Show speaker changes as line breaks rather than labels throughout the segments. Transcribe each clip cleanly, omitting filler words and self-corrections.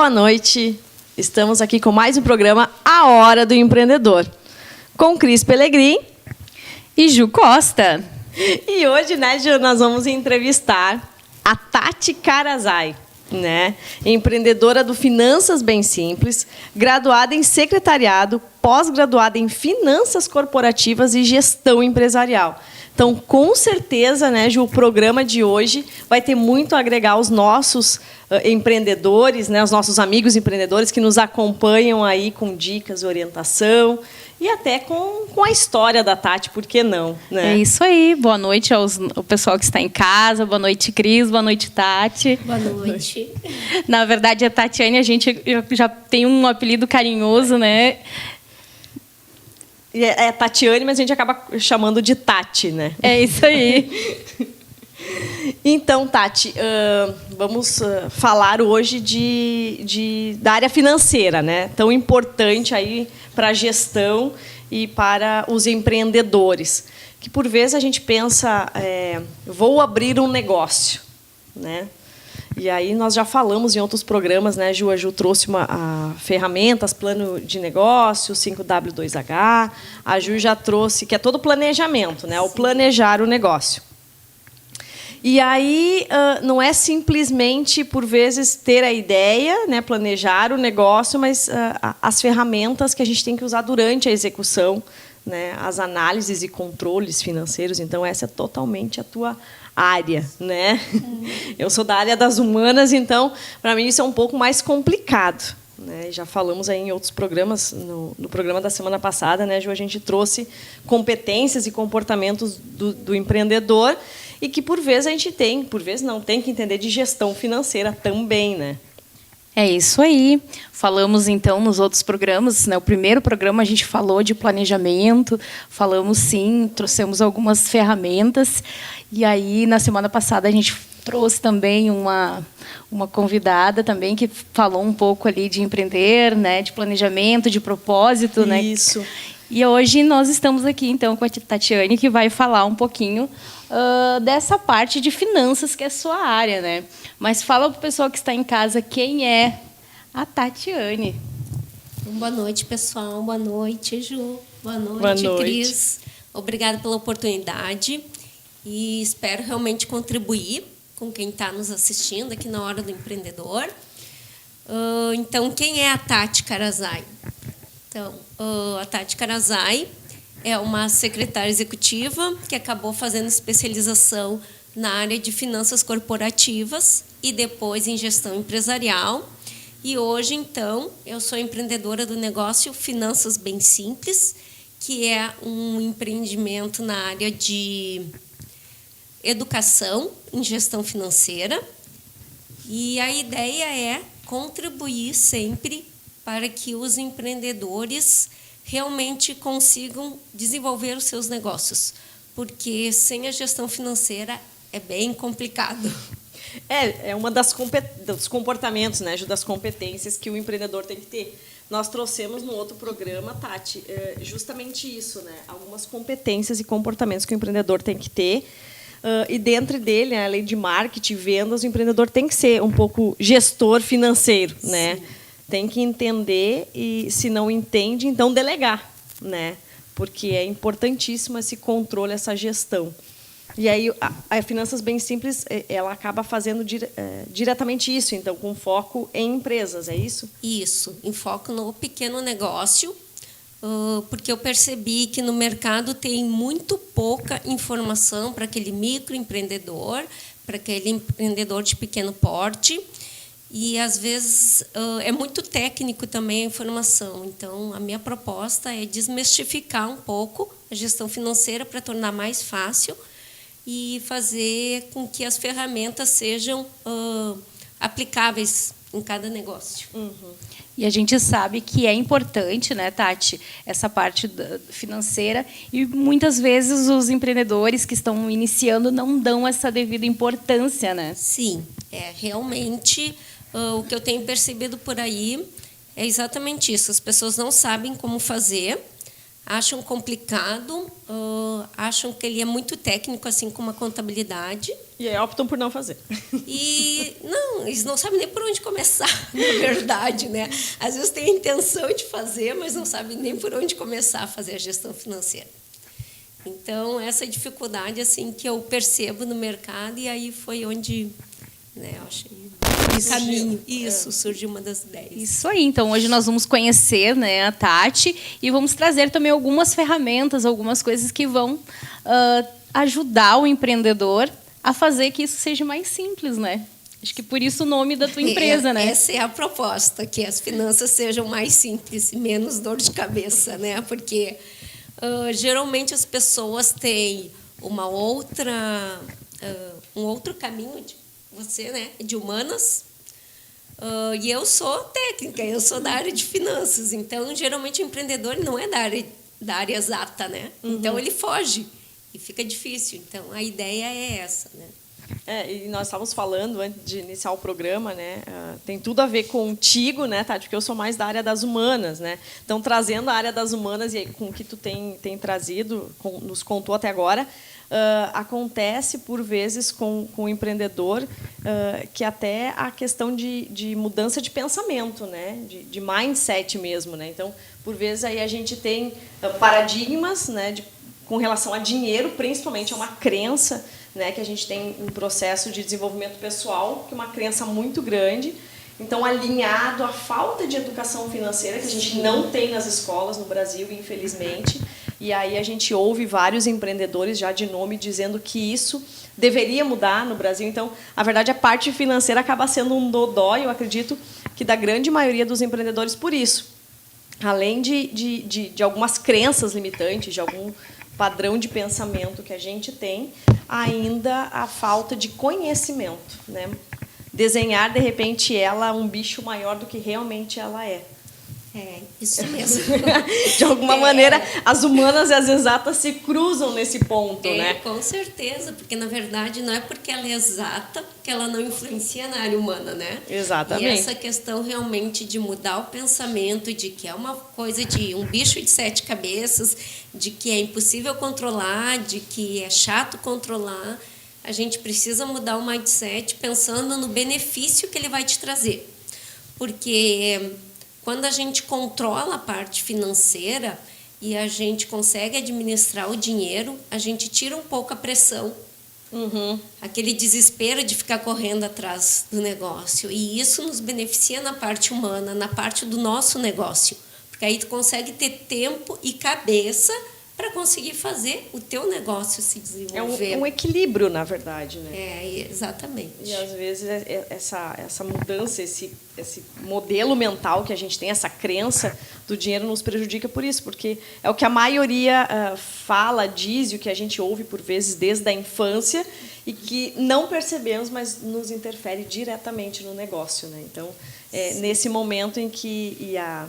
Boa noite. Estamos aqui com mais um programa A Hora do Empreendedor, com Cris Pelegrin
e Ju Costa.
E hoje, né, Ju, nós vamos entrevistar a Tati Karazai, né? Empreendedora do Finanças Bem Simples, graduada em secretariado, pós-graduada em finanças corporativas e gestão empresarial. Então, com certeza, né, Ju, o programa de hoje vai ter muito a agregar aos nossos empreendedores, né, os nossos amigos empreendedores que nos acompanham aí com dicas, orientação e até com a história da Tati, por que não? Né?
É isso aí. Boa noite ao pessoal que está em casa. Boa noite, Cris. Boa noite, Tati.
Boa noite.
Na verdade, a Tatiane, a gente já tem um apelido carinhoso, né?
É Tatiane, mas a gente acaba chamando de Tati, né?
É isso aí.
Então, Tati, vamos falar hoje da área financeira, né? Tão importante aí para a gestão e para os empreendedores. Que, por vezes, a gente pensa, vou abrir um negócio, né? E aí nós já falamos em outros programas, né, Ju? A Ju trouxe ferramentas, plano de negócio, 5W2H. A Ju já trouxe, que é todo planejamento, né? O planejar o negócio. E aí não é simplesmente, por vezes, ter a ideia, né, planejar o negócio, mas as ferramentas que a gente tem que usar durante a execução, né, as análises e controles financeiros. Então, essa é totalmente a tua área, né? Eu sou da área das humanas, então, para mim, isso é um pouco mais complicado. Né? Já falamos aí em outros programas, no programa da semana passada, né, Ju, a gente trouxe competências e comportamentos do empreendedor e que, por vezes, a gente tem que entender de gestão financeira também, né?
É isso aí. Falamos, então, nos outros programas, né? O primeiro programa a gente falou de planejamento, falamos, sim, trouxemos algumas ferramentas. E aí, na semana passada, a gente trouxe também uma convidada também que falou um pouco ali de empreender, né? De planejamento, de propósito.
Isso.
Né? E hoje nós estamos aqui, então, com a Tatiane, que vai falar um pouquinho dessa parte de finanças, que é a sua área, né? Mas fala para o pessoal que está em casa quem é a Tatiane.
Boa noite, pessoal. Boa noite, Ju. Boa
noite.
Cris. Obrigada pela oportunidade e espero realmente contribuir com quem está nos assistindo aqui na Hora do Empreendedor. Então, quem é a Tati Karazai? Então, a Tati Karazai é uma secretária executiva que acabou fazendo especialização na área de finanças corporativas e depois em gestão empresarial. E hoje, então, eu sou empreendedora do negócio Finanças Bem Simples, que é um empreendimento na área de educação em gestão financeira. E a ideia é contribuir sempre para que os empreendedores realmente consigam desenvolver os seus negócios, porque sem a gestão financeira é bem complicado.
É uma dos comportamentos, né, das competências que o empreendedor tem que ter. Nós trouxemos no outro programa, Tati, justamente isso, né, algumas competências e comportamentos que o empreendedor tem que ter. E dentro dele, né, além de marketing, vendas, o empreendedor tem que ser um pouco gestor financeiro, né? Sim. Tem que entender e, se não entende, então delegar, né? Porque é importantíssimo esse controle, essa gestão. E aí a Finanças Bem Simples, ela acaba fazendo diretamente isso, então, com foco em empresas, é isso?
Isso, em foco no pequeno negócio, porque eu percebi que no mercado tem muito pouca informação para aquele microempreendedor, para aquele empreendedor de pequeno porte. E, às vezes, é muito técnico também a informação. Então, a minha proposta é desmistificar um pouco a gestão financeira para tornar mais fácil e fazer com que as ferramentas sejam aplicáveis em cada negócio.
Uhum.
E a gente sabe que é importante, né, Tati, essa parte financeira, e muitas vezes os empreendedores que estão iniciando não dão essa devida importância, né?
Sim, realmente o que eu tenho percebido por aí é exatamente isso. As pessoas não sabem como fazer, acham complicado, acham que ele é muito técnico, assim como a contabilidade.
E aí optam por não fazer.
E não, eles não sabem nem por onde começar, na verdade, né? Às vezes têm a intenção de fazer, mas não sabem nem por onde começar a fazer a gestão financeira. Então, essa dificuldade assim que eu percebo no mercado, e aí foi onde, né, eu achei o caminho. Isso, surgiu uma das ideias.
Isso aí. Então, hoje nós vamos conhecer, né, a Tati e vamos trazer também algumas ferramentas, algumas coisas que vão ajudar o empreendedor a fazer que isso seja mais simples, né? Acho que por isso o nome da tua empresa, né?
Essa é a proposta, que as finanças sejam mais simples e menos dor de cabeça, né? Porque geralmente as pessoas têm uma outra, um outro caminho. Você, né, é de humanas, e eu sou técnica, eu sou da área de finanças. Então, geralmente, o empreendedor não é da área exata, né? Uhum. Então, ele foge e fica difícil. Então, a ideia é essa, né?
E nós estávamos falando, antes de iniciar o programa, né? Tem tudo a ver contigo, né, Tati? Porque eu sou mais da área das humanas, né? Então, trazendo a área das humanas e com o que tu tem trazido, nos contou até agora, acontece, por vezes, com o empreendedor, que até a questão de mudança de pensamento, né? De mindset mesmo, né? Então, por vezes, aí a gente tem paradigmas, né? Com relação a dinheiro, principalmente, é uma crença, né? Que a gente tem um processo de desenvolvimento pessoal, que é uma crença muito grande. Então, alinhado à falta de educação financeira, que a gente não tem nas escolas no Brasil, infelizmente. E aí a gente ouve vários empreendedores já de nome dizendo que isso deveria mudar no Brasil. Então, a verdade, a parte financeira acaba sendo um dodói, eu acredito, que da grande maioria dos empreendedores por isso. Além de algumas crenças limitantes, de algum padrão de pensamento que a gente tem, ainda a falta de conhecimento, né? Desenhar, de repente, ela um bicho maior do que realmente ela é.
Isso mesmo.
De alguma maneira, as humanas e as exatas se cruzam nesse ponto, né?
Com certeza, porque, na verdade, não é porque ela é exata que ela não influencia na área humana, né?
Exatamente.
E essa questão realmente de mudar o pensamento, de que é uma coisa de um bicho de 7 cabeças, de que é impossível controlar, de que é chato controlar, a gente precisa mudar o mindset pensando no benefício que ele vai te trazer. Porque quando a gente controla a parte financeira e a gente consegue administrar o dinheiro, a gente tira um pouco a pressão, aquele desespero de ficar correndo atrás do negócio. E isso nos beneficia na parte humana, na parte do nosso negócio. Porque aí tu consegue ter tempo e cabeça para conseguir fazer o teu negócio se desenvolver.
É um equilíbrio, na verdade, né?
Exatamente.
E, às vezes, essa mudança, esse modelo mental que a gente tem, essa crença do dinheiro nos prejudica por isso, porque é o que a maioria fala, diz, e o que a gente ouve, por vezes, desde a infância, e que não percebemos, mas nos interfere diretamente no negócio, né? Então, nesse momento em que... E a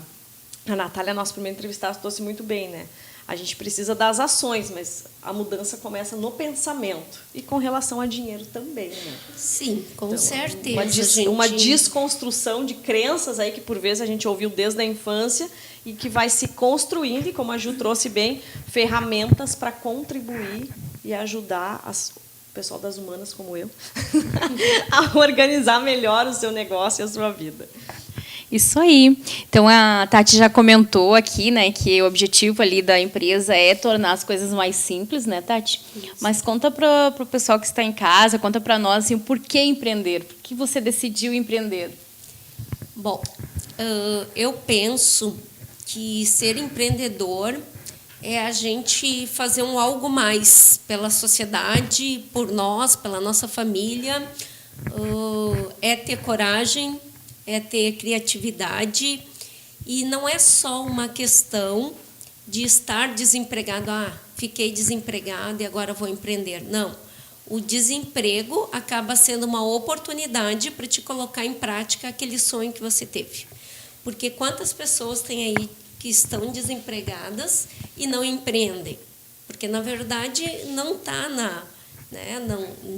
Natália, nossa primeira entrevistada, trouxe muito bem, né? A gente precisa das ações, mas a mudança começa no pensamento. E com relação a dinheiro também, né?
Sim, com certeza.
Uma desconstrução de crenças aí que, por vezes, a gente ouviu desde a infância e que vai se construindo, e, como a Ju trouxe bem, ferramentas para contribuir e ajudar o pessoal das humanas, como eu, a organizar melhor o seu negócio e a sua vida.
Isso aí. Então, a Tati já comentou aqui, né, que o objetivo ali da empresa é tornar as coisas mais simples, né, Tati? Isso. Mas conta para o pessoal que está em casa, conta para nós, assim, por que empreender? Por que você decidiu empreender?
Bom, eu penso que ser empreendedor é a gente fazer um algo mais pela sociedade, por nós, pela nossa família, é ter coragem, é ter criatividade, e não é só uma questão de estar desempregado, fiquei desempregado e agora vou empreender. Não, o desemprego acaba sendo uma oportunidade para te colocar em prática aquele sonho que você teve. Porque quantas pessoas tem aí que estão desempregadas e não empreendem? Porque, na verdade, não está na... Né?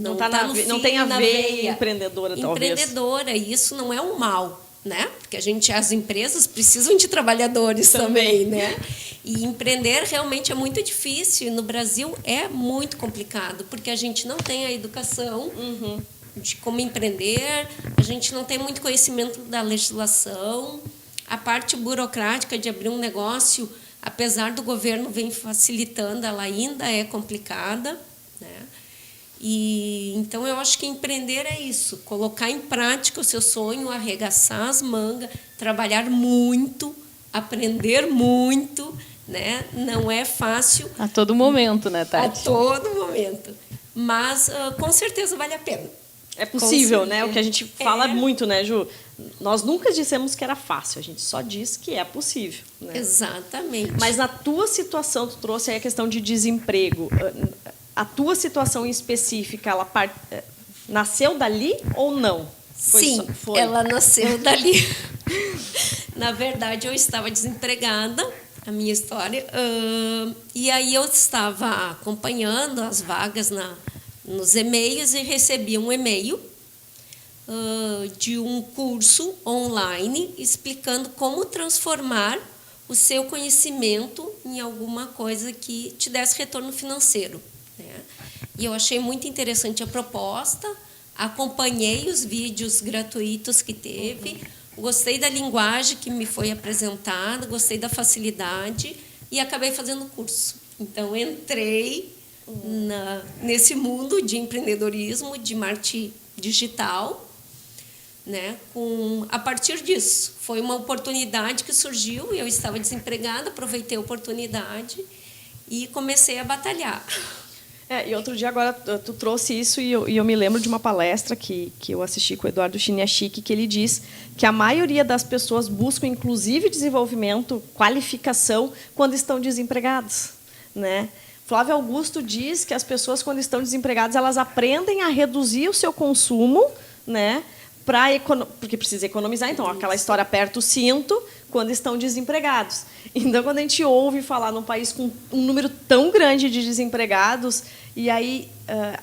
Não
tem a veia empreendedora, talvez.
Empreendedora, e isso não é um mal. né? Porque as empresas precisam de trabalhadores também, né? E empreender realmente é muito difícil. No Brasil é muito complicado, porque a gente não tem a educação de como empreender, a gente não tem muito conhecimento da legislação, a parte burocrática de abrir um negócio, apesar do governo vem facilitando, ela ainda é complicada, né? E então eu acho que empreender é isso, colocar em prática o seu sonho, arregaçar as mangas, trabalhar muito, aprender muito, né? Não é fácil.
A todo momento, né, Tati?
A todo momento. Mas com certeza vale a pena.
É possível, né? O que a gente fala muito, né, Ju? Nós nunca dissemos que era fácil, a gente só diz que é possível. Né?
Exatamente.
Mas na tua situação, tu trouxe aí a questão de desemprego. A tua situação em específica, ela nasceu dali ou não?
Sim, ela nasceu dali. Na verdade, eu estava desempregada, a minha história, e aí eu estava acompanhando as vagas nos e-mails e recebi um e-mail de um curso online explicando como transformar o seu conhecimento em alguma coisa que te desse retorno financeiro, né? E eu achei muito interessante a proposta, acompanhei os vídeos gratuitos que teve, gostei da linguagem que me foi apresentada, gostei da facilidade e acabei fazendo o curso. Então, entrei nesse mundo de empreendedorismo, de marketing digital, né? A partir disso, foi uma oportunidade que surgiu, eu estava desempregada, aproveitei a oportunidade e comecei a batalhar.
E outro dia, agora, tu trouxe isso e eu me lembro de uma palestra que eu assisti com o Eduardo Chiniachik, que ele diz que a maioria das pessoas buscam, inclusive, desenvolvimento, qualificação, quando estão desempregados, né? Flávio Augusto diz que as pessoas, quando estão desempregadas, elas aprendem a reduzir o seu consumo, né? Porque precisa economizar, então aquela história aperta o cinto quando estão desempregados. Então, quando a gente ouve falar num país com um número tão grande de desempregados, e aí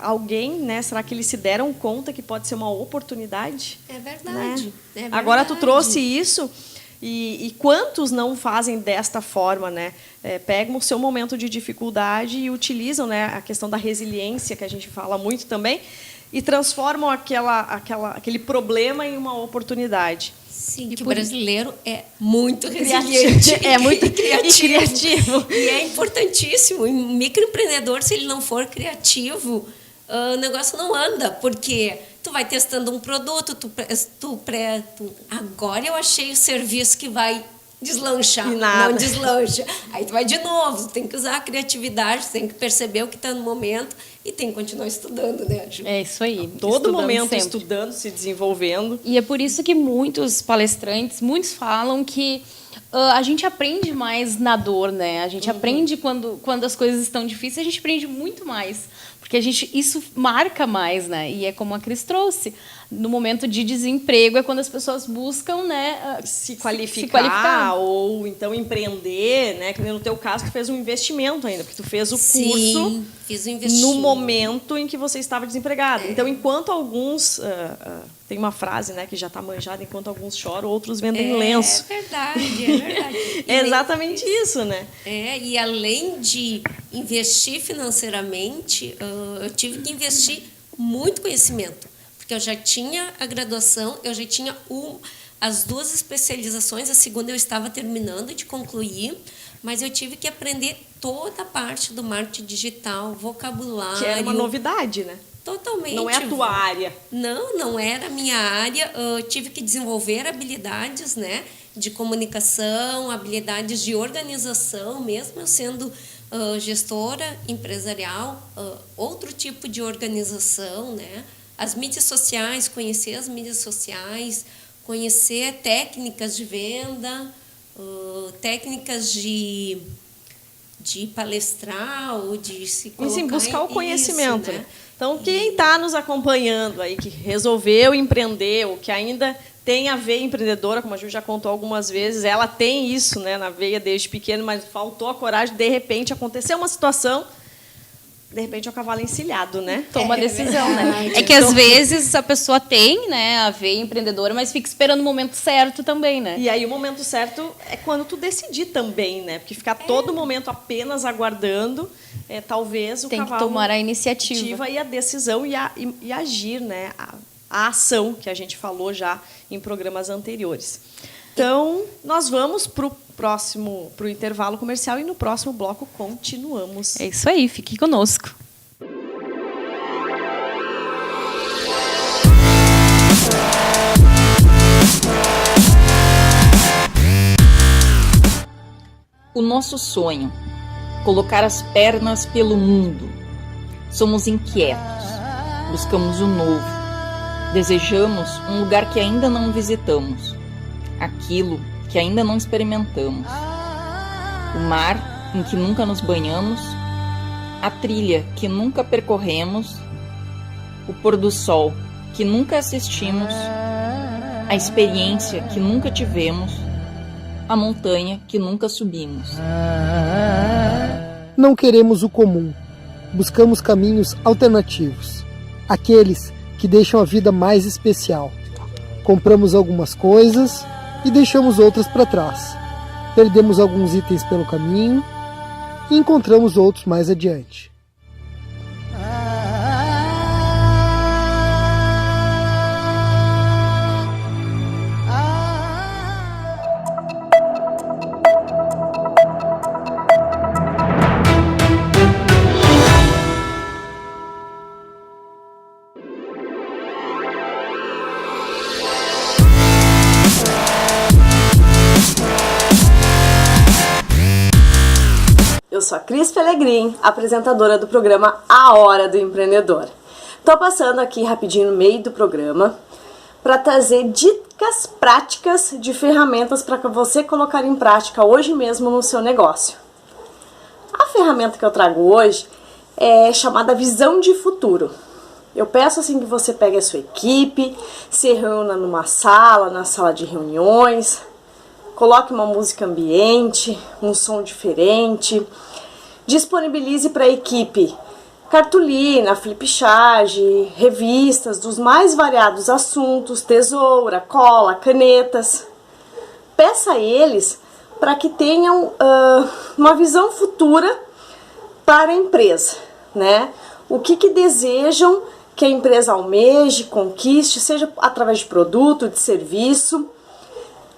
alguém, né, será que eles se deram conta que pode ser uma oportunidade?
É verdade.
Né?
É verdade.
Agora, tu trouxe isso, e quantos não fazem desta forma, né? Pegam o seu momento de dificuldade e utilizam, né, a questão da resiliência, que a gente fala muito também, e transformam aquele problema em uma oportunidade.
Sim, que o brasileiro é muito resiliente.
É muito criativo.
E é importantíssimo. O microempreendedor, se ele não for criativo, o negócio não anda, porque tu vai testando um produto, agora eu achei o serviço que vai deslanchar, não deslancha. Aí tu vai de novo, tu tem que usar a criatividade, tu tem que perceber o que está no momento e tem que continuar estudando, né, Ju?
É isso aí.
Todo momento sempre estudando, se desenvolvendo.
E é por isso que muitos palestrantes, muitos falam que a gente aprende mais na dor, né? A gente aprende quando as coisas estão difíceis, a gente aprende muito mais. Porque isso marca mais, né? E é como a Cris trouxe. No momento de desemprego é quando as pessoas buscam, né,
se qualificar ou então empreender, né? Que no teu caso tu fez um investimento ainda, porque tu fez o curso
fiz um investimento
no momento em que você estava desempregado. Então, enquanto alguns tem uma frase, né, que já está manjada, enquanto alguns choram, outros vendem lenço.
É verdade.
É exatamente isso, né?
E além de investir financeiramente, eu tive que investir muito conhecimento, porque eu já tinha a graduação, eu já tinha as 2 especializações, a segunda eu estava terminando de concluir, mas eu tive que aprender toda a parte do marketing digital, vocabulário.
Que era uma novidade, né?
Totalmente.
Não é a tua área.
Não era a minha área. Eu tive que desenvolver habilidades, né, de comunicação, habilidades de organização, mesmo eu sendo gestora empresarial, outro tipo de organização, né? As mídias sociais, conhecer as mídias sociais, conhecer técnicas de venda, técnicas de palestrar ou de se colocar...
Sim, buscar o conhecimento.
Isso, né?
Então, quem está nos acompanhando aí, que resolveu empreender, ou que ainda tem a veia empreendedora, como a Ju já contou algumas vezes, ela tem isso, né, na veia desde pequeno, mas faltou a coragem, de repente, aconteceu uma situação, de repente é o cavalo encilhado, né?
Toma a decisão, né? É que às vezes a pessoa tem, né, a veia empreendedora, mas fica esperando o momento certo também, né?
E aí o momento certo é quando tu decidir também, né? Porque ficar todo momento apenas aguardando, talvez o
Tem
cavalo
que tomar a iniciativa
e a decisão e agir, né? A ação que a gente falou já em programas anteriores. Então, nós vamos para o intervalo comercial e no próximo bloco continuamos.
É isso aí, fique conosco.
O nosso sonho, colocar as pernas pelo mundo. Somos inquietos, buscamos o novo, desejamos um lugar que ainda não visitamos, aquilo que ainda não experimentamos, o mar em que nunca nos banhamos, a trilha que nunca percorremos, o pôr do sol que nunca assistimos, a experiência que nunca tivemos, a montanha que nunca subimos.
Não queremos o comum, buscamos caminhos alternativos, aqueles que deixam a vida mais especial. Compramos algumas coisas e deixamos outras para trás. Perdemos alguns itens pelo caminho e encontramos outros mais adiante.
Eu sou a Cris Pelegrin, apresentadora do programa A Hora do Empreendedor. Estou passando aqui rapidinho no meio do programa para trazer dicas práticas de ferramentas para você colocar em prática hoje mesmo no seu negócio. A ferramenta que eu trago hoje é chamada Visão de Futuro. Eu peço assim que você pegue a sua equipe, se reúna numa sala, na sala de reuniões, coloque uma música ambiente, um som diferente, disponibilize para a equipe cartolina, flipchart, revistas dos mais variados assuntos, tesoura, cola, canetas. Peça a eles para que tenham uma visão futura para a empresa, né? O que desejam que a empresa almeje, conquiste, seja através de produto, de serviço,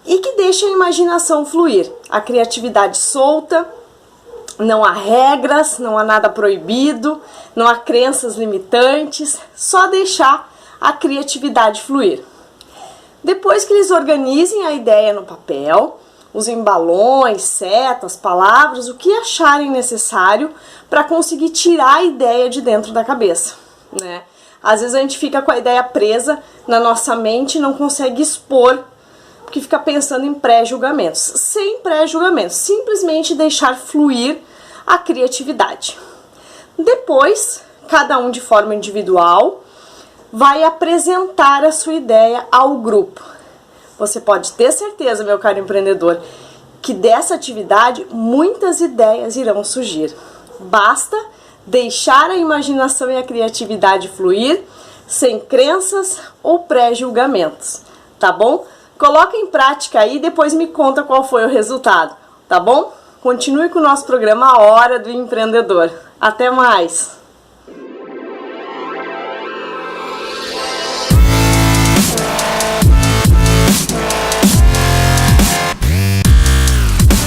e que deixe a imaginação fluir, a criatividade solta. Não há regras, não há nada proibido, não há crenças limitantes, só deixar a criatividade fluir. Depois que eles organizem a ideia no papel, usem balões, setas, palavras, o que acharem necessário para conseguir tirar a ideia de dentro da cabeça, né? Às vezes a gente fica com a ideia presa na nossa mente e não consegue expor, porque fica pensando em pré-julgamentos. Sem pré-julgamentos, simplesmente deixar fluir a criatividade. Depois, cada um de forma individual vai apresentar a sua ideia ao grupo. Você pode ter certeza, meu caro empreendedor, que dessa atividade muitas ideias irão surgir. Basta deixar a imaginação e a criatividade fluir, sem crenças ou pré-julgamentos, tá bom? Coloca em prática aí e depois me conta qual foi o resultado, tá bom? Continue com o nosso programa A Hora do Empreendedor. Até mais!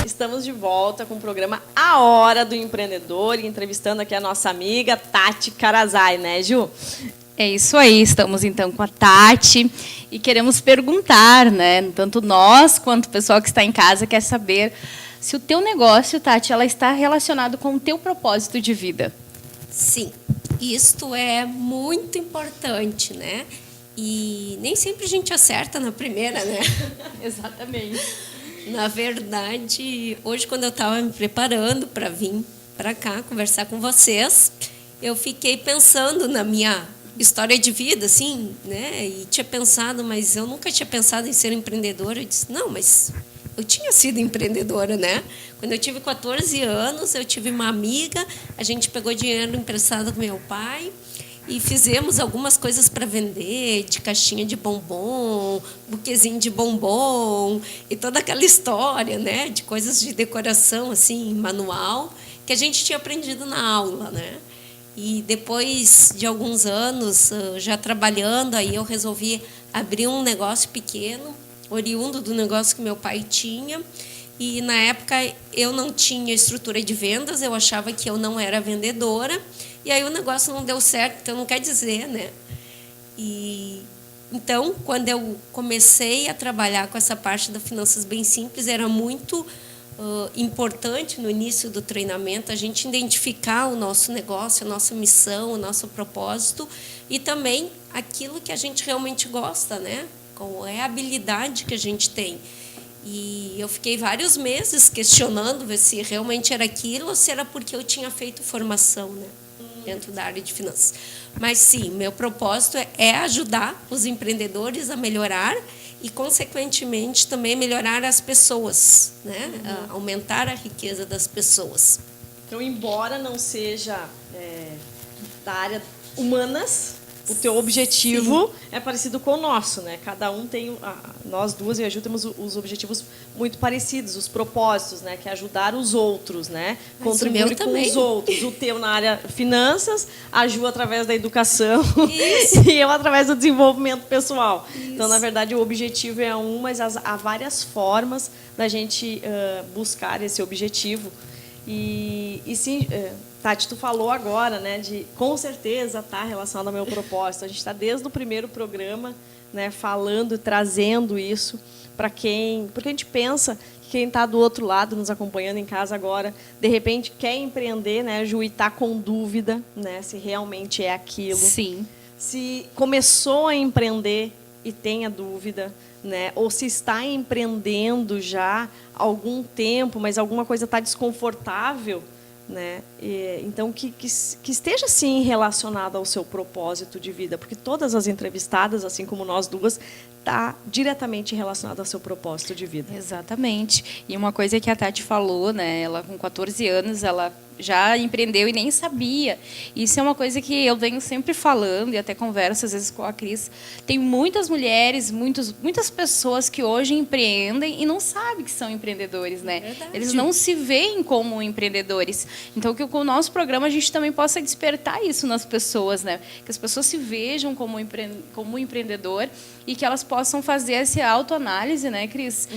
Estamos de volta com o programa A Hora do Empreendedor e entrevistando aqui a nossa amiga Tati Karazai, né, Ju?
É isso aí, estamos então com a Tati e queremos perguntar, né, tanto nós quanto o pessoal que está em casa quer saber se o teu negócio, Tati, ela está relacionado com o teu propósito de vida.
Sim, isto é muito importante, né? E nem sempre a gente acerta na primeira, né?
Exatamente.
Na verdade, hoje quando eu estava me preparando para vir para cá conversar com vocês, eu fiquei pensando na minha história de vida, assim, né? E tinha pensado, mas eu nunca tinha pensado em ser empreendedora. Eu disse, não, mas eu tinha sido empreendedora, né? Quando eu tive 14 anos, eu tive uma amiga, a gente pegou dinheiro emprestado com meu pai e fizemos algumas coisas para vender, de caixinha de bombom, buquezinho de bombom e toda aquela história, né, de coisas de decoração assim, manual, que a gente tinha aprendido na aula, né? E depois de alguns anos já trabalhando, aí eu resolvi abrir um negócio pequeno, oriundo do negócio que meu pai tinha. E na época eu não tinha estrutura de vendas, eu achava que eu não era vendedora. E aí o negócio não deu certo, então não quer dizer, né? E então, quando eu comecei a trabalhar com essa parte da Finanças Bem Simples, era muito importante no início do treinamento a gente identificar o nosso negócio, a nossa missão, o nosso propósito e também aquilo que a gente realmente gosta, né? Qual é a habilidade que a gente tem. E eu fiquei vários meses questionando ver se realmente era aquilo ou se era porque eu tinha feito formação, né, dentro da área de finanças. Mas sim, meu propósito é ajudar os empreendedores a melhorar e, consequentemente, também melhorar as pessoas, né? Aumentar a riqueza das pessoas.
Então, embora não seja da área humanas, o teu objetivo é parecido com o nosso, né? Cada um tem, nós duas e a Ju temos os objetivos muito parecidos, os propósitos, né? Que é ajudar os outros, né?
Mas
contribuir com
também.
os outros. O teu na área finanças, a Ju através da educação e eu através do desenvolvimento pessoal. Isso. Então, na verdade, o objetivo é um, mas há várias formas da gente buscar esse objetivo. E sim, Tati, tu falou agora, né, de com certeza está relacionado ao meu propósito. A gente está desde o primeiro programa, né, falando e trazendo isso para quem, porque a gente pensa que quem está do outro lado, nos acompanhando em casa agora, de repente quer empreender, né, Ju, e está com dúvida, né, se realmente é aquilo.
Sim.
Se começou a empreender e tem a dúvida, né? Ou se está empreendendo já há algum tempo, mas alguma coisa está desconfortável, né? Então, que esteja, sim, relacionada ao seu propósito de vida, porque todas as entrevistadas, assim como nós duas, está diretamente relacionada ao seu propósito de vida.
Exatamente. E uma coisa que a Tati falou, né? Ela, com 14 anos, ela já empreendeu e nem sabia. Isso é uma coisa que eu venho sempre falando e até converso às vezes com a Cris. Tem muitas mulheres, muitas pessoas que hoje empreendem e não sabem que são empreendedores, né?
Verdade.
Eles não se veem como empreendedores. Então, que com o nosso programa a gente também possa despertar isso nas pessoas, né? Que as pessoas se vejam como empreendedor e que elas possam fazer essa autoanálise, né, Cris?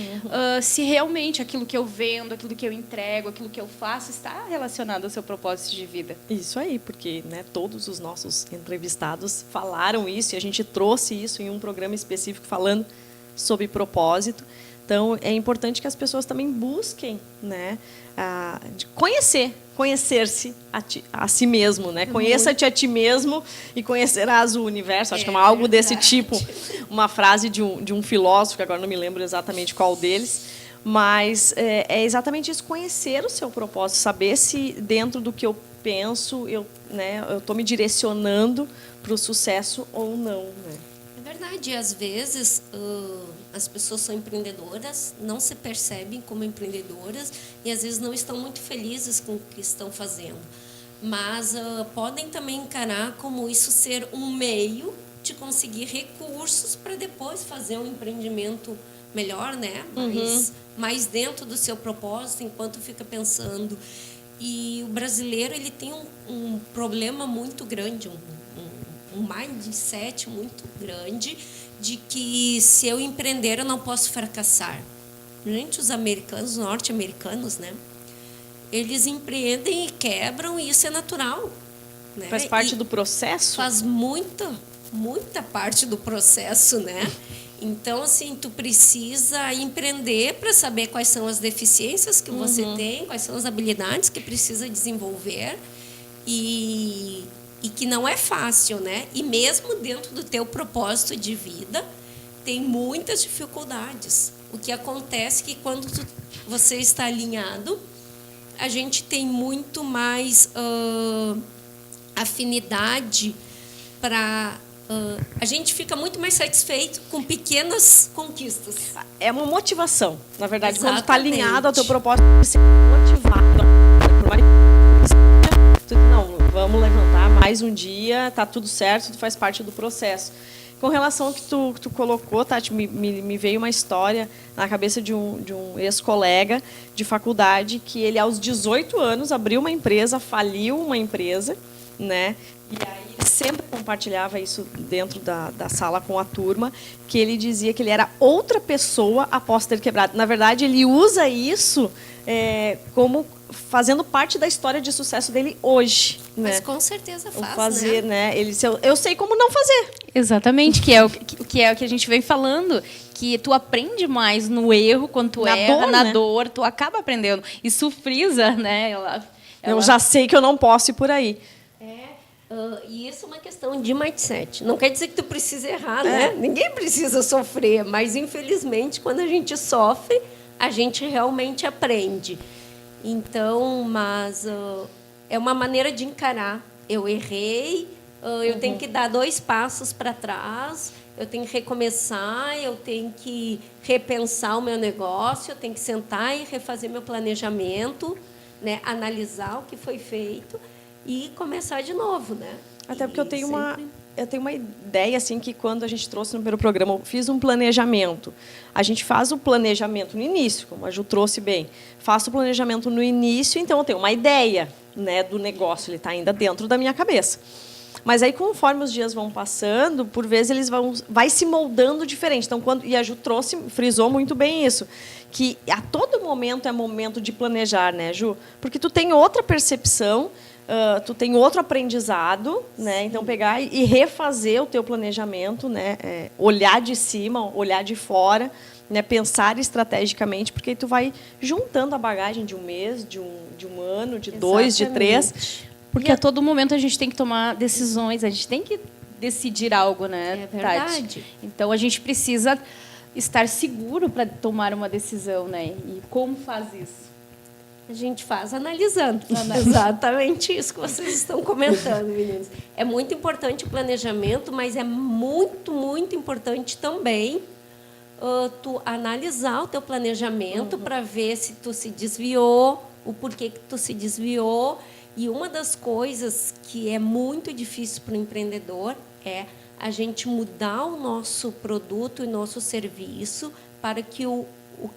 Se realmente aquilo que eu vendo, aquilo que eu entrego, aquilo que eu faço está relacionado ao seu propósito de vida.
Isso aí, porque, né, todos os nossos entrevistados falaram isso e a gente trouxe isso em um programa específico falando sobre propósito. Então, é importante que as pessoas também busquem, né, conhecer-se a si mesmo, né? Conheça-te a ti mesmo e conhecerás o universo. Acho que é algo desse tipo, uma frase de um filósofo, que agora não me lembro exatamente qual deles, mas é exatamente isso, conhecer o seu propósito, saber se dentro do que eu penso, eu estou me direcionando para o sucesso ou não, né?
É verdade, às vezes as pessoas são empreendedoras, não se percebem como empreendedoras e às vezes não estão muito felizes com o que estão fazendo. Mas podem também encarar como isso ser um meio de conseguir recursos para depois fazer um empreendimento melhor, né? Mais dentro do seu propósito, enquanto fica pensando. E o brasileiro ele tem um problema muito grande, um mindset muito grande de que se eu empreender eu não posso fracassar. Gente, os americanos, os norte-americanos, né? Eles empreendem e quebram e isso é natural, né?
Faz parte do processo?
Faz muita parte do processo, né? Então, assim, tu precisa empreender para saber quais são as deficiências que você tem, quais são as habilidades que precisa desenvolver e que não é fácil, né? E mesmo dentro do teu propósito de vida, tem muitas dificuldades. O que acontece é que quando você está alinhado, a gente tem muito mais afinidade para a gente fica muito mais satisfeito com pequenas conquistas.
É uma motivação. Na verdade, quando está
Exatamente.
alinhado ao teu propósito, você é motivado. Por mais que não, vamos levantar mais um dia, tá tudo certo, tu faz parte do processo. Com relação ao que tu colocou, Tati, me veio uma história na cabeça de um ex-colega de faculdade que ele, aos 18 anos, abriu uma empresa, faliu uma empresa, né? E aí ele sempre compartilhava isso dentro da sala com a turma, que ele dizia que ele era outra pessoa após ter quebrado. Na verdade, ele usa isso como fazendo parte da história de sucesso dele hoje.
Mas
Né?
com certeza
O
faz,
fazer, né? Ele disse, eu sei como não fazer.
Exatamente, que é o que a gente vem falando, que tu aprende mais no erro, quando tu
Na
erra,
dor,
na
né?
dor, tu acaba aprendendo. Isso frisa, né?
Eu já sei que eu não posso ir por aí.
E isso é uma questão de mindset. Não quer dizer que tu precisa errar, né? Ninguém precisa sofrer, mas infelizmente quando a gente sofre, a gente realmente aprende. Então, mas é uma maneira de encarar. Eu errei, eu tenho que dar 2 passos para trás, eu tenho que recomeçar, eu tenho que repensar o meu negócio, eu tenho que sentar e refazer meu planejamento, né? Analisar o que foi feito e começar de novo, né?
Até porque eu tenho uma ideia, assim, que quando a gente trouxe no primeiro programa, eu fiz um planejamento. A gente faz o planejamento no início, como a Ju trouxe bem. Faço o planejamento no início, então eu tenho uma ideia, né, do negócio, ele está ainda dentro da minha cabeça. Mas aí, conforme os dias vão passando, por vezes vai se moldando diferente. Então, e a Ju frisou muito bem isso, que a todo momento é momento de planejar, né, Ju? Porque tu tem outra percepção, tu tem outro aprendizado, né? Então pegar e refazer o teu planejamento, né? Olhar de cima, olhar de fora, né? Pensar estrategicamente, porque tu vai juntando a bagagem de um mês, de um ano, de 2, de 3.
Porque a todo momento a gente tem que tomar decisões, a gente tem que decidir algo, né,
É verdade.
Tati? Então a gente precisa estar seguro para tomar uma decisão, né? E como faz isso?
A gente faz analisando. Exatamente isso que vocês estão comentando, meninos. É muito importante o planejamento, mas é muito, muito importante também tu analisar o teu planejamento para ver se tu se desviou, o porquê que tu se desviou. E uma das coisas que é muito difícil para o empreendedor é a gente mudar o nosso produto e nosso serviço para que o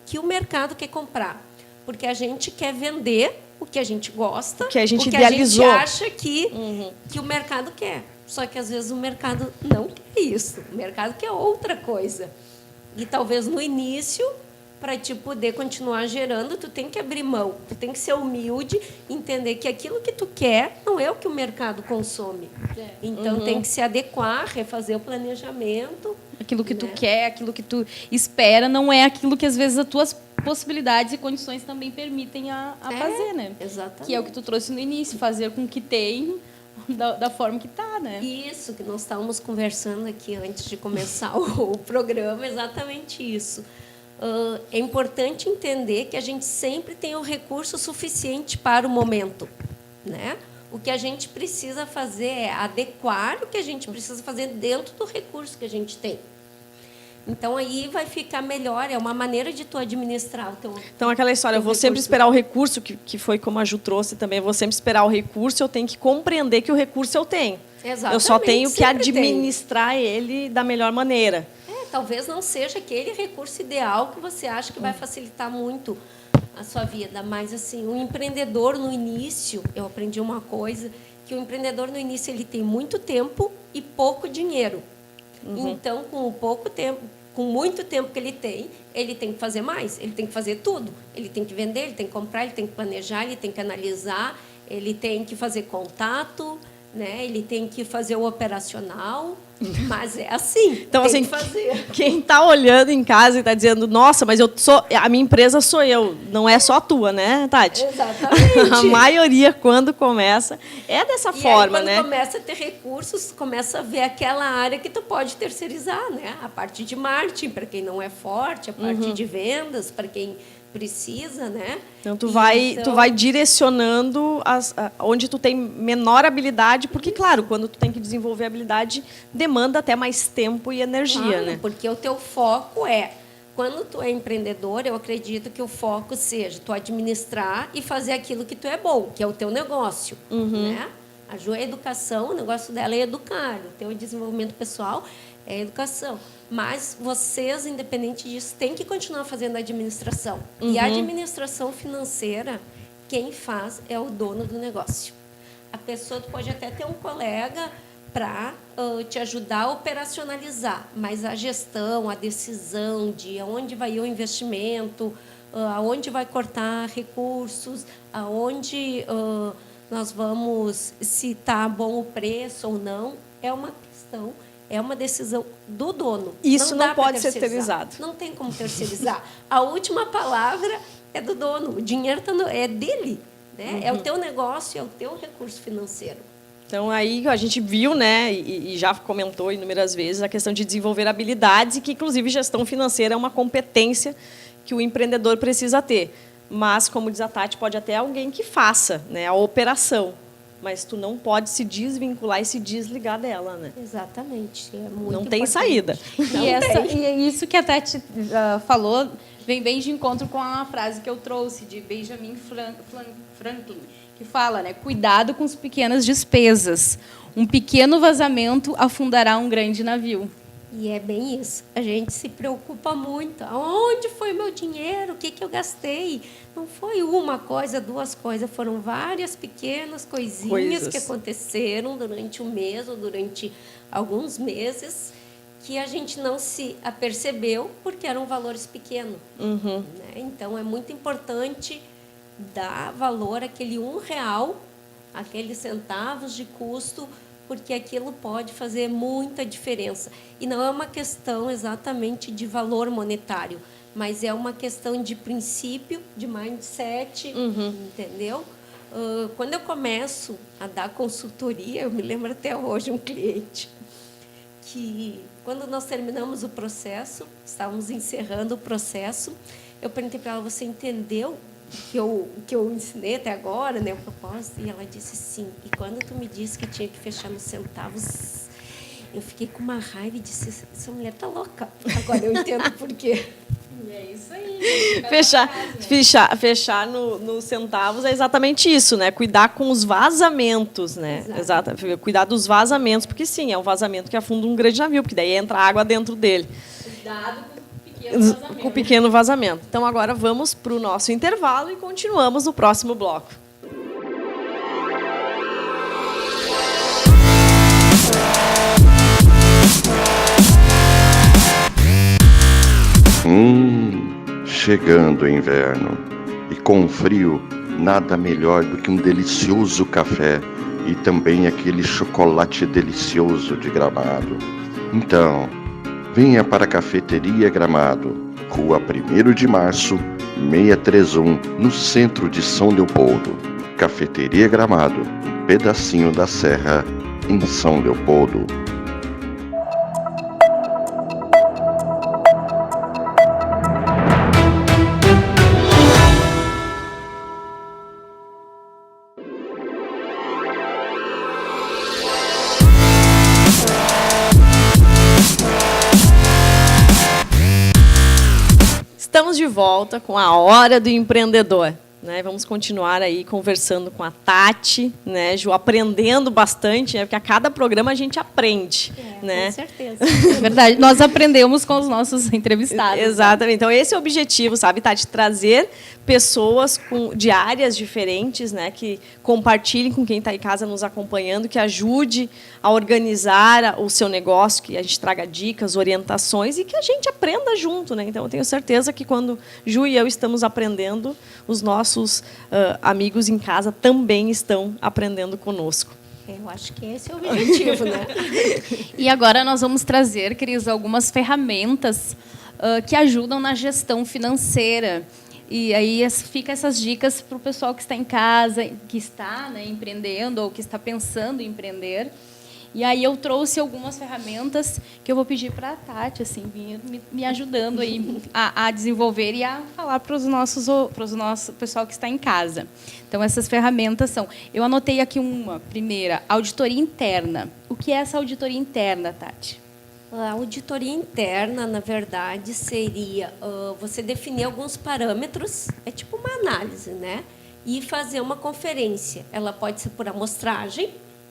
que o mercado quer comprar. Porque a gente quer vender o que a gente gosta,
o que a gente
porque
idealizou.
a gente acha que o mercado quer. Só que, às vezes, o mercado não quer isso. O mercado quer outra coisa. E, talvez, no início, para te poder continuar gerando, tu tem que abrir mão. Tu tem que ser humilde, entender que aquilo que tu quer não é o que o mercado consome. Então, tem que se adequar, refazer o planejamento.
Aquilo que tu quer, aquilo que tu espera, não é aquilo que, às vezes, as tuas possibilidades e condições também permitem a fazer, né?
Exatamente.
Que é o que tu trouxe no início, fazer com que tem da forma que está, né?
Isso, que nós estávamos conversando aqui antes de começar o programa, exatamente isso. É importante entender que a gente sempre tem o recurso suficiente para o momento, né? O que a gente precisa fazer é adequar o que a gente precisa fazer dentro do recurso que a gente tem. Então, aí vai ficar melhor, é uma maneira de tu administrar o teu...
Então, aquela história, eu vou sempre esperar o recurso, que foi como a Ju trouxe também, eu vou sempre esperar o recurso, eu tenho que compreender que o recurso eu tenho.
Exatamente,
eu só tenho que
sempre
administrar ele da melhor maneira.
Talvez não seja aquele recurso ideal que você acha que vai facilitar muito a sua vida, mas assim, o empreendedor no início, eu aprendi uma coisa, que o empreendedor no início ele tem muito tempo e pouco dinheiro. Então, com pouco tempo, com muito tempo que ele tem que fazer mais, ele tem que fazer tudo. Ele tem que vender, ele tem que comprar, ele tem que planejar, ele tem que analisar, ele tem que fazer contato, né? Ele tem que fazer o operacional, mas é assim,
então,
tem
assim,
que fazer.
Quem está olhando em casa e está dizendo, nossa, mas a minha empresa sou eu, não é só a tua, né, Tati?
Exatamente.
A maioria, quando começa, é dessa forma,
aí, quando
né?
começa a ter recursos, começa a ver aquela área que tu pode terceirizar, né? A parte de marketing, para quem não é forte, a parte de vendas, para quem precisa, né?
Então, tu vai direcionando onde tu tem menor habilidade, porque, claro, quando tu tem que desenvolver habilidade, demanda até mais tempo e energia,
claro,
né?
Porque o teu foco quando tu é empreendedor, eu acredito que o foco seja tu administrar e fazer aquilo que tu é bom, que é o teu negócio, né? A Ju é educação, o negócio dela é educar, o teu desenvolvimento pessoal é educação. Mas vocês, independente disso, têm que continuar fazendo a administração. E a administração financeira, quem faz é o dono do negócio. A pessoa, tu pode até ter um colega para te ajudar a operacionalizar, mas a gestão, a decisão de aonde vai ir o investimento, aonde vai cortar recursos, aonde nós vamos, se está bom o preço ou não, é uma questão, é uma decisão do dono.
Isso não
dá
pode
pra
ser terceirizado.
Não tem como terceirizar. A última palavra é do dono, o dinheiro é dele, né? É o teu negócio, é o teu recurso financeiro.
Então, aí a gente viu, né, e já comentou inúmeras vezes, a questão de desenvolver habilidades e que, inclusive, gestão financeira é uma competência que o empreendedor precisa ter. Mas, como diz a Tati, pode até alguém que faça, né, a operação, mas tu não pode se desvincular e se desligar dela, né?
Exatamente. É muito
não tem
importante.
E
Saída.
isso que a Tati falou vem bem de encontro com a frase que eu trouxe de Benjamin Franklin, que fala, né, cuidado com as pequenas despesas. Um pequeno vazamento afundará um grande navio.
E é bem isso. A gente se preocupa muito. Aonde foi meu dinheiro? O que eu gastei? Não foi uma coisa, duas coisas. Foram várias pequenas coisinhas que aconteceram durante um mês ou durante alguns meses que a gente não se apercebeu porque eram valores pequenos. Né? Então, é muito importante dar valor àquele R$1, aqueles centavos de custo, porque aquilo pode fazer muita diferença. E não é uma questão exatamente de valor monetário, mas é uma questão de princípio, de mindset, entendeu? Quando eu começo a dar consultoria, eu me lembro até hoje um cliente que, quando nós terminamos o processo, estávamos encerrando o processo, eu perguntei para ela, você entendeu o que eu ensinei até agora, né, o propósito? E ela disse sim. E quando tu me disse que tinha que fechar nos centavos, eu fiquei com uma raiva e disse, essa mulher tá louca. Agora eu entendo por quê.
E é isso aí.
Fechar nos centavos é exatamente isso, né? Cuidar com os vazamentos, né? Exato. Cuidar dos vazamentos, porque sim, é um vazamento que afunda um grande navio, porque daí entra água dentro dele.
Cuidado
com o pequeno vazamento. Então, agora vamos para o nosso intervalo e continuamos no próximo bloco.
Chegando o inverno. E com o frio, nada melhor do que um delicioso café e também aquele chocolate delicioso de Gramado. Então, venha para a Cafeteria Gramado, Rua 1º de Março, 631, no centro de São Leopoldo. Cafeteria Gramado, um pedacinho da serra, em São Leopoldo.
Estamos de volta com a Hora do Empreendedor. Né? Vamos continuar aí conversando com a Tati, né, Ju, aprendendo bastante, né, porque a cada programa a gente aprende. Né?
Com certeza.
É verdade, nós aprendemos com os nossos entrevistados.
Exatamente. Né? Então, esse é o objetivo, sabe, Tati? Trazer pessoas de áreas diferentes, né, que compartilhem com quem está em casa nos acompanhando, que ajude a organizar o seu negócio, que a gente traga dicas, orientações e que a gente aprenda junto. Né? Então, eu tenho certeza que quando Ju e eu estamos aprendendo, os nossos amigos em casa também estão aprendendo conosco.
Eu acho que esse é o objetivo, né?
E agora nós vamos trazer, Cris, algumas ferramentas que ajudam na gestão financeira. E aí fica essas dicas para o pessoal que está em casa, que está, né, empreendendo ou que está pensando em empreender. E aí eu trouxe algumas ferramentas que eu vou pedir para a Tati, assim, me ajudando aí a desenvolver e a falar para os nossos pessoal que está em casa. Então, essas ferramentas são... Eu anotei aqui uma, primeira, auditoria interna. O que é essa auditoria interna, Tati?
A auditoria interna, na verdade, seria você definir alguns parâmetros, é tipo uma análise, né? E fazer uma conferência. Ela pode ser por amostragem,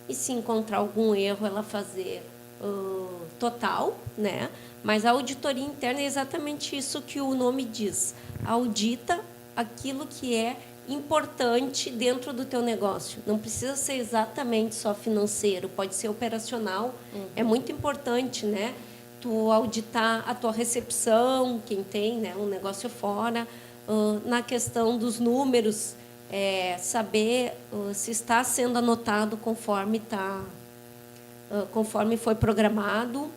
e se encontrar algum erro, ela fazer total, né? Mas a auditoria interna é exatamente isso que o nome diz. Audita aquilo que é importante dentro do teu negócio. Não precisa ser exatamente só financeiro, pode ser operacional. É muito importante, né? Tu auditar a tua recepção, quem tem, né, um negócio fora, na questão dos números, saber se está sendo anotado conforme foi programado,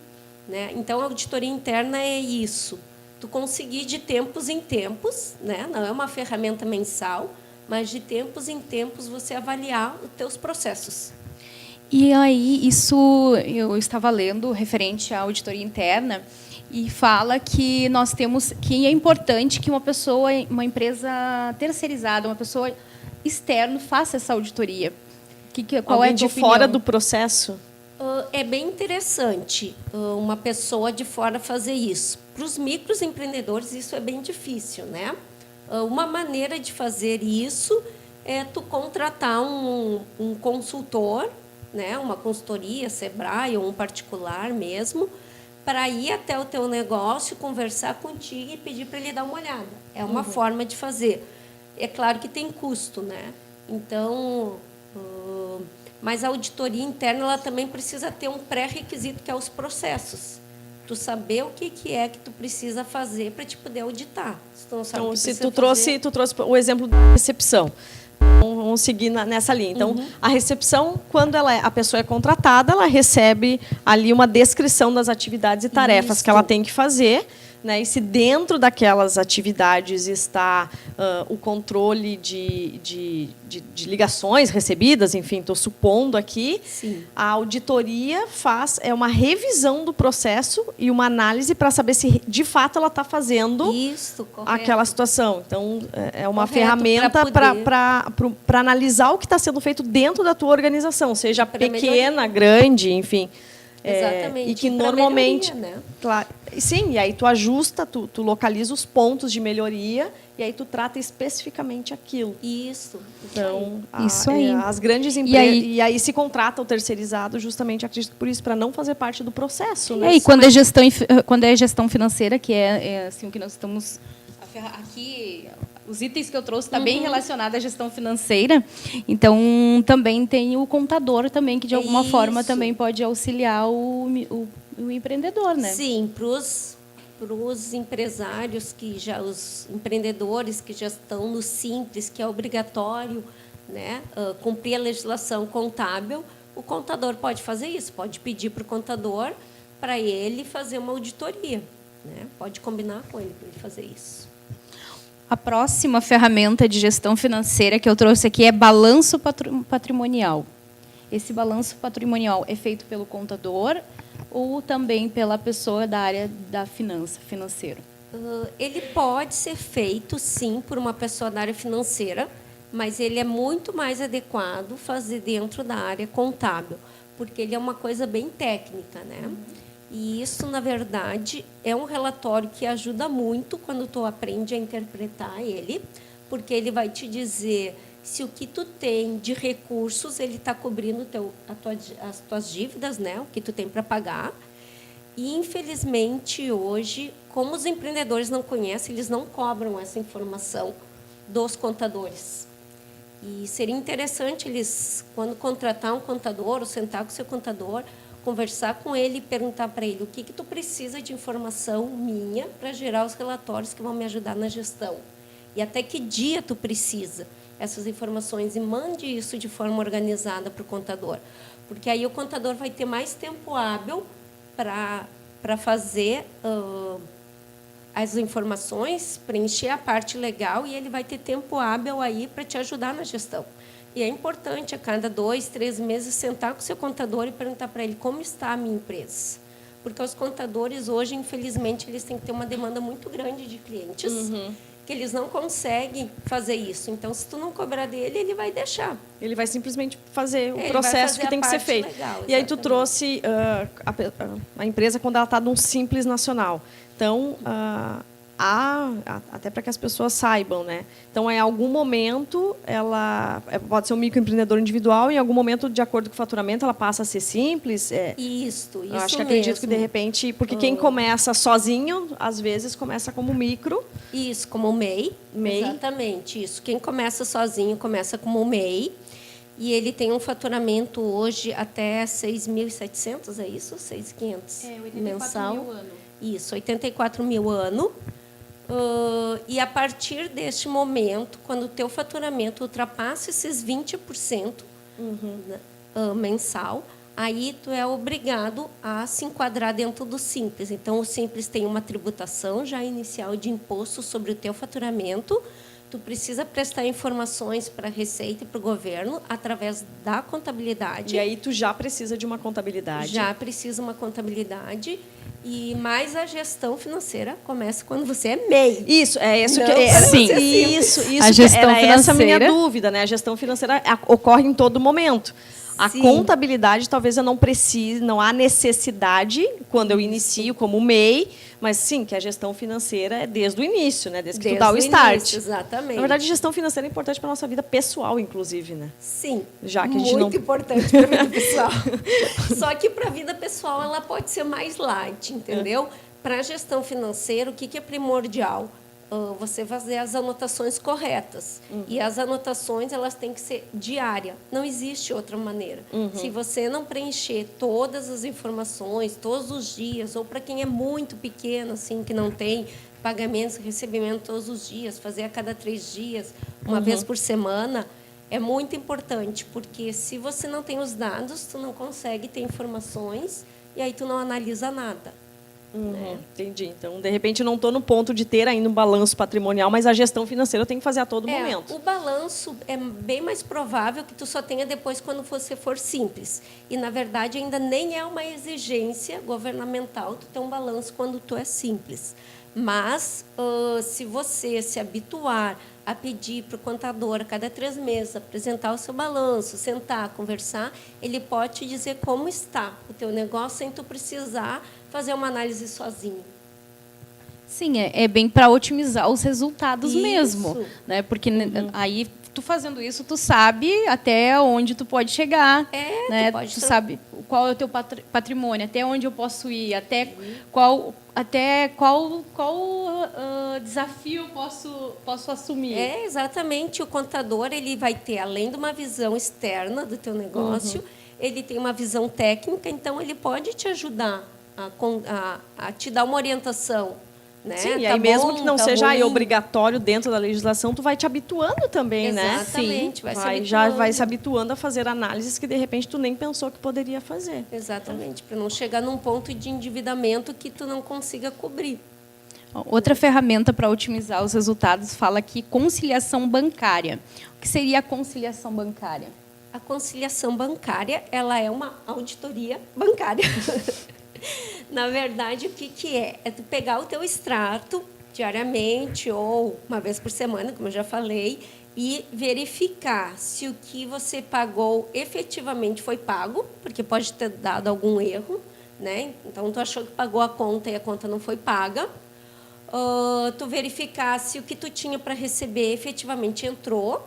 né? Então, a auditoria interna é isso. Tu conseguir de tempos em tempos, né? Não é uma ferramenta mensal, mas de tempos em tempos você avaliar os teus processos.
E aí, isso eu estava lendo referente à auditoria interna e fala que nós temos que é importante que uma empresa terceirizada, uma pessoa externa faça essa auditoria. Qual é a tua opinião?
Fora do processo?
É bem interessante uma pessoa de fora fazer isso. Para os microempreendedores, isso é bem difícil, né? Uma maneira de fazer isso é tu contratar um consultor, né? Uma consultoria, Sebrae ou um particular mesmo, para ir até o teu negócio, conversar contigo e pedir para ele dar uma olhada. É uma forma de fazer. É claro que tem custo, né? Então, mas a auditoria interna ela também precisa ter um pré-requisito, que é os processos. Tu saber o que é que tu precisa fazer para te poder auditar. Se tu não sabe
então, se tu trouxe o exemplo da recepção. Vamos seguir nessa linha. Então, a recepção, quando a pessoa é contratada, ela recebe ali uma descrição das atividades e tarefas que ela tem que fazer, né? E se dentro daquelas atividades está o controle de ligações recebidas, enfim, estou supondo aqui,
Sim.
A auditoria faz uma revisão do processo e uma análise para saber se, de fato, ela está fazendo aquela situação. Então, é uma ferramenta para analisar o que está sendo feito dentro da tua organização, seja pequena, grande, enfim.
Exatamente.
E que normalmente...
Melhoria, né?
Claro, sim, e aí tu ajusta, tu localiza os pontos de melhoria e aí tu trata especificamente aquilo.
Isso.
Então,
isso aí.
As grandes empresas... E aí se contrata o terceirizado justamente, acredito, por isso, para não fazer parte do processo. Né?
E quando é gestão financeira, que é assim, o que nós estamos... Aqui... Os itens que eu trouxe estão bem relacionados à gestão financeira. Então, também tem o contador também, que de alguma forma também pode auxiliar o empreendedor, né?
Sim, para os empresários, os empreendedores que já estão no Simples, que é obrigatório, né, cumprir a legislação contábil, o contador pode fazer isso, pode pedir para o contador para ele fazer uma auditoria, né? Pode combinar com ele para ele fazer isso.
A próxima ferramenta de gestão financeira que eu trouxe aqui é balanço patrimonial. Esse balanço patrimonial é feito pelo contador ou também pela pessoa da área da financeira?
Ele pode ser feito, sim, por uma pessoa da área financeira, mas ele é muito mais adequado fazer dentro da área contábil, porque ele é uma coisa bem técnica, né? E isso, na verdade, é um relatório que ajuda muito quando tu aprende a interpretar ele, porque ele vai te dizer se o que tu tem de recursos ele está cobrindo as tuas dívidas, né? O que tu tem para pagar. E, infelizmente, hoje, como os empreendedores não conhecem, eles não cobram essa informação dos contadores. E seria interessante eles, quando contratar um contador, ou sentar com o seu contador, conversar com ele e perguntar para ele o que tu precisa de informação minha para gerar os relatórios que vão me ajudar na gestão. E até que dia tu precisa essas informações e mande isso de forma organizada para o contador. Porque aí o contador vai ter mais tempo hábil para fazer as informações, preencher a parte legal e ele vai ter tempo hábil aí para te ajudar na gestão. E é importante, a cada 2, 3 meses, sentar com o seu contador e perguntar para ele como está a minha empresa. Porque os contadores, hoje, infelizmente, eles têm que ter uma demanda muito grande de clientes, que eles não conseguem fazer isso. Então, se tu não cobrar dele, ele vai deixar.
Ele vai simplesmente fazer o
Ele
processo
vai fazer
que
a
tem que ser
parte
feito.
legal,
E aí tu
exatamente.
trouxe a empresa quando ela está num Simples Nacional. Então, até para que as pessoas saibam, né? Então, em algum momento, ela pode ser um microempreendedor individual, em algum momento, de acordo com o faturamento, ela passa a ser simples.
Isso
Eu acho que acredito que, de repente, porque quem começa sozinho, às vezes, começa como micro.
Isso, como o MEI.
MEI.
Exatamente, isso. Quem começa sozinho, começa como o MEI. E ele tem um faturamento hoje até 6.700, é isso? 6.500 mensal.
mil ano.
Isso, 84 mil ano. E a partir deste momento, quando o teu faturamento ultrapassa esses 20% mensal, aí tu é obrigado a se enquadrar dentro do Simples. Então, o Simples tem uma tributação já inicial de imposto sobre o teu faturamento. Tu precisa prestar informações para a Receita e para o governo através da contabilidade.
E aí tu já precisa de uma contabilidade.
Já precisa uma contabilidade. E mais a gestão financeira começa quando você é MEI.
Isso, é isso
Não,
que é,
sim.
Isso
A gestão
era essa a minha
financeira.
dúvida, né? A gestão financeira ocorre em todo momento. A
Sim.
contabilidade talvez eu não precise, não há necessidade quando eu inicio como MEI, mas sim, que a gestão financeira é desde o início, né? Desde que tu dá o start.
Início, exatamente.
Na verdade, gestão financeira é importante para a nossa vida pessoal, inclusive, né?
Sim,
Já que a gente
muito
não-
importante para a vida pessoal. Só que para a vida pessoal ela pode ser mais light, entendeu? Para a gestão financeira, o que é primordial? Você fazer as anotações corretas. E as anotações elas têm que ser diárias. Não existe outra maneira. Se você não preencher todas as informações, todos os dias, ou para quem é muito pequeno, assim, que não tem pagamentos e recebimento todos os dias, fazer a cada 3 dias, uma vez por semana, é muito importante, porque se você não tem os dados, tu não consegue ter informações e aí tu não analisa nada.
Entendi. Então, de repente, eu não estou no ponto de ter ainda um balanço patrimonial, mas a gestão financeira eu tenho que fazer a todo momento.
O balanço é bem mais provável que tu só tenha depois quando você for simples. E, na verdade, ainda nem é uma exigência governamental tu ter um balanço quando tu é simples. Mas, se você se habituar a pedir para o contador a cada 3 meses apresentar o seu balanço, sentar, conversar, ele pode te dizer como está o teu negócio sem tu precisar fazer uma análise sozinho.
Sim, é bem para otimizar os resultados
Isso.
mesmo, né? Porque aí tu fazendo isso, tu sabe até onde tu pode chegar, né?
tu pode
Tu sabe qual é o teu patrimônio, até onde eu posso ir, até qual desafio eu posso assumir.
É, exatamente. O contador ele vai ter, além de uma visão externa do teu negócio, ele tem uma visão técnica, então ele pode te ajudar a te dar uma orientação. Né?
Sim, e
Tá
aí mesmo
bom,
que não
tá
seja
ruim.
obrigatório dentro da legislação, tu vai te habituando também, né?
Exatamente, vai se
já
habituando.
vai se habituando a fazer análises que, de repente, tu nem pensou que poderia fazer.
Exatamente, para não chegar num ponto de endividamento que tu não consiga cobrir.
Outra ferramenta para otimizar os resultados fala aqui conciliação bancária. O que seria a conciliação bancária?
A conciliação bancária, ela é uma auditoria bancária. Na verdade, o que é? É tu pegar o teu extrato diariamente ou uma vez por semana, como eu já falei, e verificar se o que você pagou efetivamente foi pago, porque pode ter dado algum erro, né? Então, tu achou que pagou a conta e a conta não foi paga. Tu verificar se o que tu tinha para receber efetivamente entrou.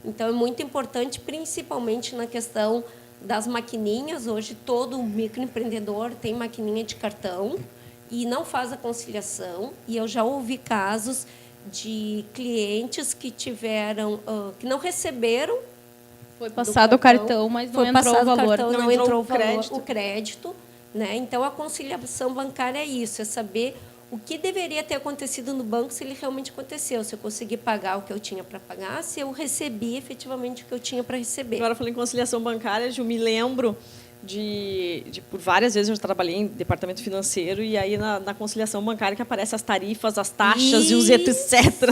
Então, é muito importante, principalmente na questão das maquininhas. Hoje, todo microempreendedor tem maquininha de cartão e não faz a conciliação. E eu já ouvi casos de clientes que tiveram, que não receberam.
Foi passado o cartão, mas não
foi
entrou o
passado
valor.
Cartão, não entrou
o
o crédito. Né? Então, a conciliação bancária é isso, é saber o que deveria ter acontecido no banco se ele realmente aconteceu, se eu consegui pagar o que eu tinha para pagar, se eu recebi efetivamente o que eu tinha para receber.
Agora, falando em conciliação bancária, eu me lembro por várias vezes eu trabalhei em departamento financeiro e aí na conciliação bancária que aparecem as tarifas, as taxas e os etc.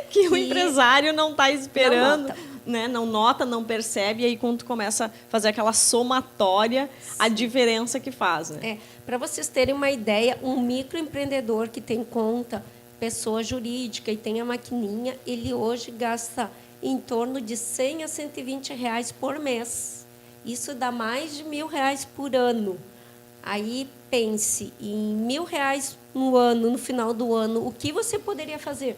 que o empresário não está esperando. né, não nota, não percebe, e aí quando tu começa a fazer aquela somatória, a diferença que faz. Né?
Para vocês terem uma ideia, um microempreendedor que tem conta, pessoa jurídica e tem a maquininha, ele hoje gasta em torno de 100 a 120 reais por mês. Isso dá mais de R$1.000 por ano. Aí pense em R$1.000 no ano, no final do ano, o que você poderia fazer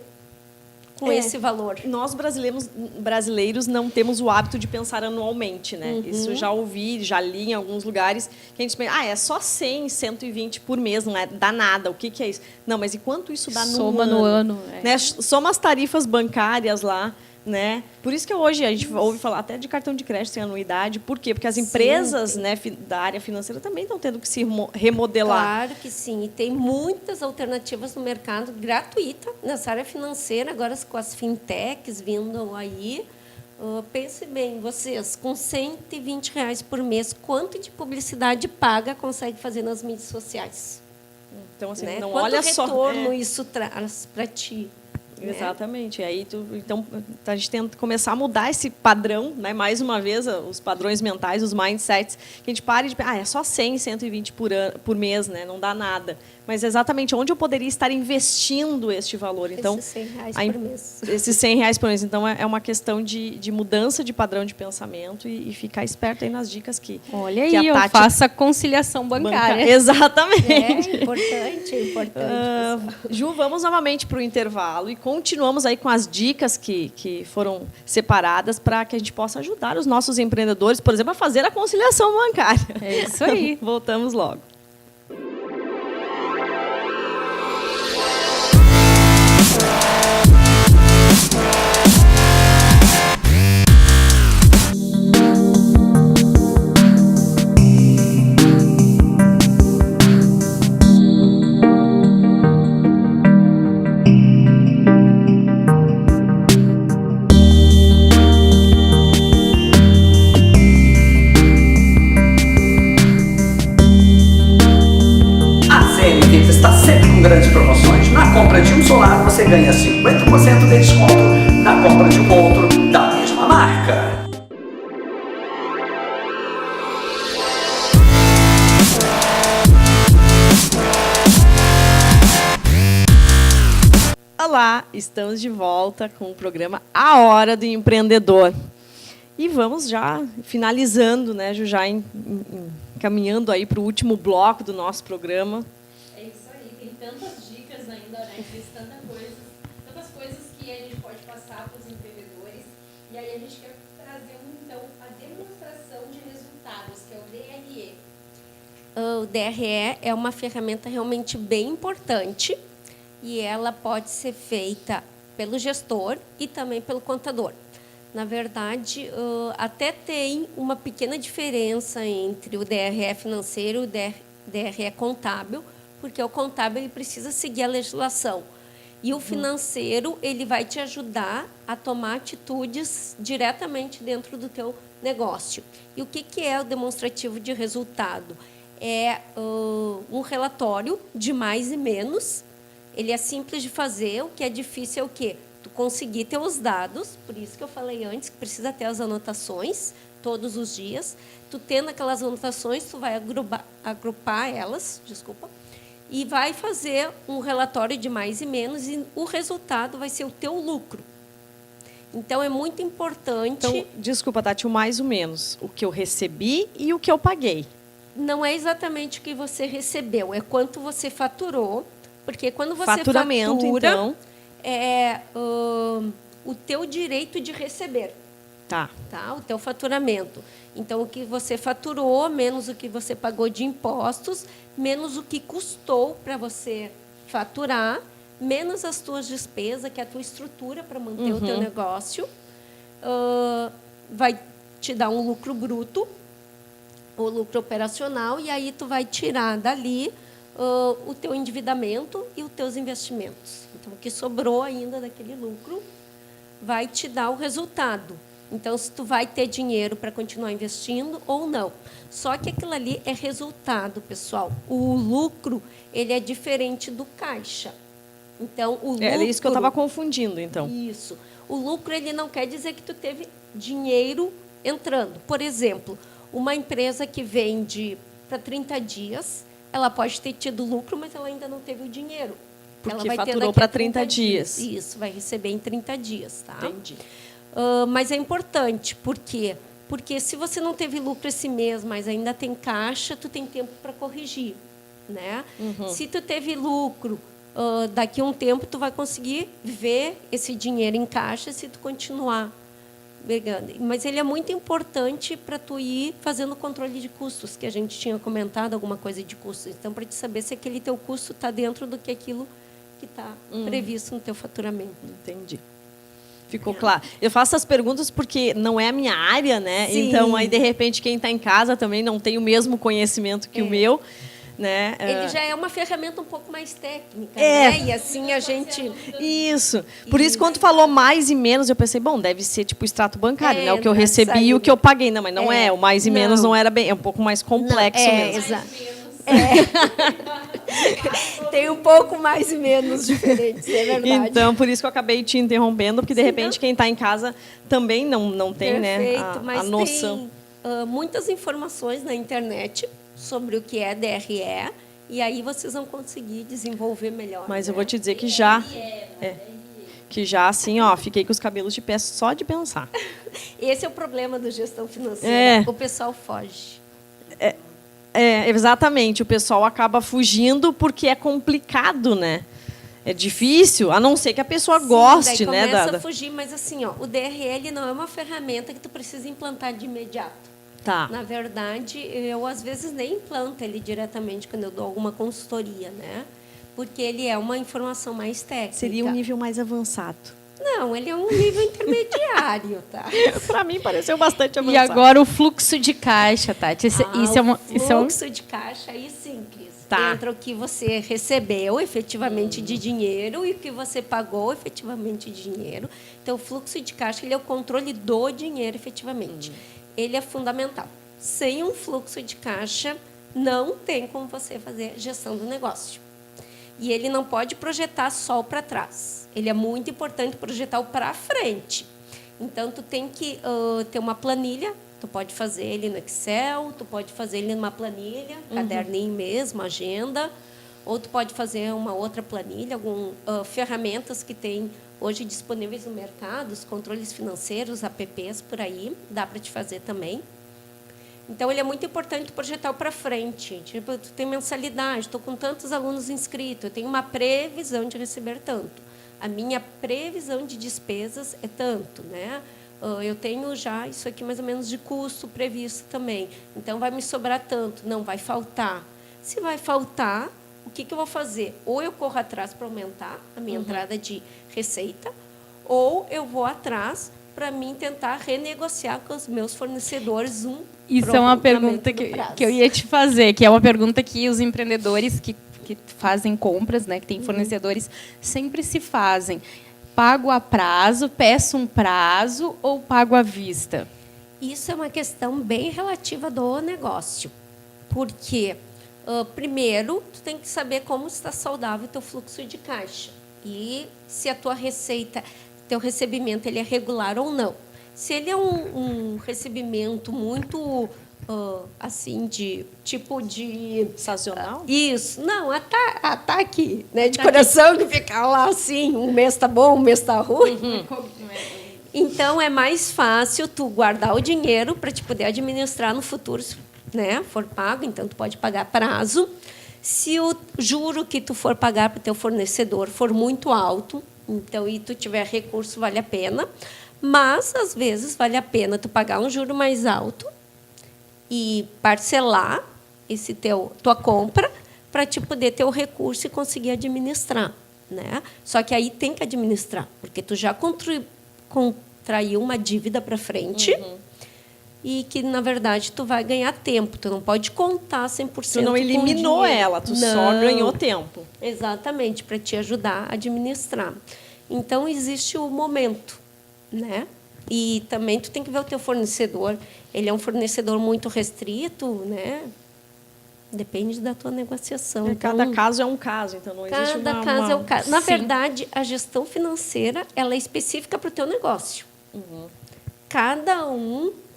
com esse valor?
Nós brasileiros não temos o hábito de pensar anualmente, né? Isso eu já ouvi, já li em alguns lugares, que a gente pensa, é só 100, 120 por mês, não dá nada, o que é isso? Não, mas e quanto isso dá
Soma no ano?
Né? Soma as tarifas bancárias lá, né? Por isso que hoje a gente ouve falar até de cartão de crédito sem anuidade. Por quê? Porque as empresas, né, da área financeira também estão tendo que se remodelar.
Claro que sim. E tem muitas alternativas no mercado gratuita nessa área financeira, agora com as fintechs vindo aí. Pense bem, vocês, com R$120 por mês, quanto de publicidade paga consegue fazer nas mídias sociais?
Então, assim,
né?
não
Quanto
olha
retorno
só.
isso traz para ti?
Exatamente. E aí, então, a gente tenta começar a mudar esse padrão, né? Mais uma vez, os padrões mentais, os mindsets, que a gente pare de pensar, é só 100, 120 por mês, né? Não dá nada. Mas exatamente onde eu poderia estar investindo este valor. Então,
esses R$100 por mês.
Esses R$100 por mês. Então, é uma questão de mudança de padrão de pensamento e ficar esperto aí nas dicas que
Olha
que
aí,
a Tati
faça a conciliação bancária.
Exatamente.
É importante.
Ju, vamos novamente para o intervalo e continuamos aí com as dicas que foram separadas para que a gente possa ajudar os nossos empreendedores, por exemplo, a fazer a conciliação bancária.
É isso aí.
Voltamos logo.
Grandes promoções. Na compra de um solar, você ganha 50% de desconto na compra de um outro da mesma marca.
Olá, estamos de volta com o programa A Hora do Empreendedor. E vamos já finalizando, né, Ju, já caminhando aí para o último bloco do nosso programa.
Tantas dicas ainda, né? Fiz tantas coisas que a gente pode passar para os empreendedores. E aí a gente quer trazer, então, a demonstração de resultados, que é o DRE.
O DRE é uma ferramenta realmente bem importante e ela pode ser feita pelo gestor e também pelo contador. Na verdade, até tem uma pequena diferença entre o DRE financeiro e o DRE contábil, porque o contábil ele precisa seguir a legislação. E o financeiro ele vai te ajudar a tomar atitudes diretamente dentro do teu negócio. E o que é o demonstrativo de resultado? É um relatório de mais e menos. Ele é simples de fazer, o que é difícil é o quê? Tu conseguir ter os dados, por isso que eu falei antes, que precisa ter as anotações todos os dias. Tu tendo aquelas anotações, tu vai agrupar elas, e vai fazer um relatório de mais e menos, e o resultado vai ser o teu lucro. Então, é muito importante...
Então, desculpa, Tati, o mais ou menos, o que eu recebi e o que eu paguei.
Não é exatamente o que você recebeu, é quanto você faturou, porque quando você
Faturamento,
fatura,
então...
é o teu direito de receber.
Tá.
O teu faturamento. Então, o que você faturou, menos o que você pagou de impostos, menos o que custou para você faturar, menos as tuas despesas, que é a tua estrutura para manter o teu negócio, vai te dar um lucro bruto, o lucro operacional, e aí tu vai tirar dali o teu endividamento e os teus investimentos. Então, o que sobrou ainda daquele lucro vai te dar o resultado. Então, se tu vai ter dinheiro para continuar investindo ou não. Só que aquilo ali é resultado, pessoal. O lucro, ele é diferente do caixa. Então, o lucro...
É isso que eu estava confundindo, então.
Isso. O lucro, ele não quer dizer que tu teve dinheiro entrando. Por exemplo, uma empresa que vende para 30 dias, ela pode ter tido lucro, mas ela ainda não teve o dinheiro.
Porque
ela vai ter
faturou
daqui
para
a
30 dias.
Isso, vai receber em 30 dias. Tá?
Entendi.
Mas é importante, por quê? Porque se você não teve lucro esse mês, mas ainda tem caixa, tu tem tempo para corrigir. Né? Se tu teve lucro, daqui a um tempo tu vai conseguir ver esse dinheiro em caixa se tu continuar pegando. Mas ele é muito importante para tu ir fazendo o controle de custos, que a gente tinha comentado alguma coisa de custos. Então, para te saber se aquele teu custo está dentro do que aquilo que está previsto no teu faturamento.
Entendi. Ficou claro. Eu faço essas perguntas porque não é a minha área, né?
Sim.
Então, aí, de repente, quem está em casa também não tem o mesmo conhecimento que o meu. Né?
Ele já é uma ferramenta um pouco mais técnica, né? E assim a gente...
Isso. Por isso, quando tu falou mais e menos, eu pensei, bom, deve ser tipo extrato bancário, né? O que eu
não,
recebi e
saiu.
o que eu paguei. Não, mas não é. O mais e menos
Não.
não era bem... É um pouco mais complexo mesmo.
Exato. Tem um pouco mais e menos diferentes, é verdade.
Então, por isso que eu acabei te interrompendo, porque, de repente, quem está em casa também não tem,
Perfeito,
né,
mas
a noção.
tem muitas informações na internet sobre o que é DRE, e aí vocês vão conseguir desenvolver melhor.
Mas
né?
eu vou te dizer que já... que já, assim, ó, fiquei com os cabelos de pé só de pensar.
Esse é o problema da gestão financeira.
É.
O pessoal foge.
Exatamente. O pessoal acaba fugindo porque é complicado, né? É difícil, a não ser que a pessoa goste,
daí
né,
começa
Dada?
a fugir, mas assim, ó, o DRL não é uma ferramenta que tu precisa implantar de imediato.
Tá.
Na verdade, eu às vezes nem implanto ele diretamente quando eu dou alguma consultoria, né? Porque ele é uma informação mais técnica.
Seria um nível mais avançado.
Não, ele é um nível intermediário, tá?
Para mim, pareceu bastante
E
avançado.
agora o fluxo de caixa, Tati. Isso é uma...
O fluxo de caixa, aí sim, Cris.
Tá.
Entra o que você recebeu efetivamente de dinheiro e o que você pagou efetivamente de dinheiro. Então, o fluxo de caixa ele é o controle do dinheiro efetivamente. Ele é fundamental. Sem um fluxo de caixa, não tem como você fazer gestão do negócio. E ele não pode projetar só para trás. Ele é muito importante projetar o para frente. Então, tu tem que ter uma planilha. Tu pode fazer ele no Excel, tu pode fazer ele numa planilha, caderninho mesmo, agenda. Ou tu pode fazer uma outra planilha, ferramentas que tem hoje disponíveis no mercado, os controles financeiros, apps por aí, dá para te fazer também. Então, ele é muito importante projetar para frente. Tipo, tu tem mensalidade, estou com tantos alunos inscritos, eu tenho uma previsão de receber tanto. A minha previsão de despesas é tanto, né? Eu tenho já isso aqui mais ou menos de custo previsto também. Então, vai me sobrar tanto, não vai faltar. Se vai faltar, o que eu vou fazer? Ou eu corro atrás para aumentar a minha entrada de receita, ou eu vou atrás para mim tentar renegociar com os meus fornecedores
Isso é uma pergunta que eu ia te fazer, que é uma pergunta que os empreendedores que fazem compras, né, que têm fornecedores, sempre se fazem. Pago a prazo, peço um prazo ou pago à vista?
Isso é uma questão bem relativa do negócio. Porque, primeiro, tu tem que saber como está saudável o teu fluxo de caixa. E se a tua receita, teu recebimento, ele é regular ou não. Se ele é um recebimento muito, assim, de tipo de...
Sazonal?
Isso. Não, tá aqui, né? De coração, que fica lá assim, um mês tá bom, um mês tá ruim. Então, é mais fácil tu guardar o dinheiro para te poder administrar no futuro, né? For pago, então tu pode pagar a prazo. Se o juro que tu for pagar para o teu fornecedor for muito alto, então, e tu tiver recurso, vale a pena. Mas, às vezes, vale a pena tu pagar um juro mais alto e parcelar tua compra para te poder ter o recurso e conseguir administrar, né? Só que aí tem que administrar, porque tu já contraiu uma dívida para frente e que, na verdade, tu vai ganhar tempo. Tu não pode contar 100%
Tu não eliminou
com dinheiro.
ela, tu só ganhou tempo.
Exatamente, para te ajudar a administrar. Então, existe o momento, né? E também tu tem que ver o teu fornecedor. Ele é um fornecedor muito restrito, né? Depende da tua negociação.
Cada caso é um caso, então não existe
Cada
uma...
caso é um caso. Na
Sim.
verdade, a gestão financeira ela é específica para o teu negócio.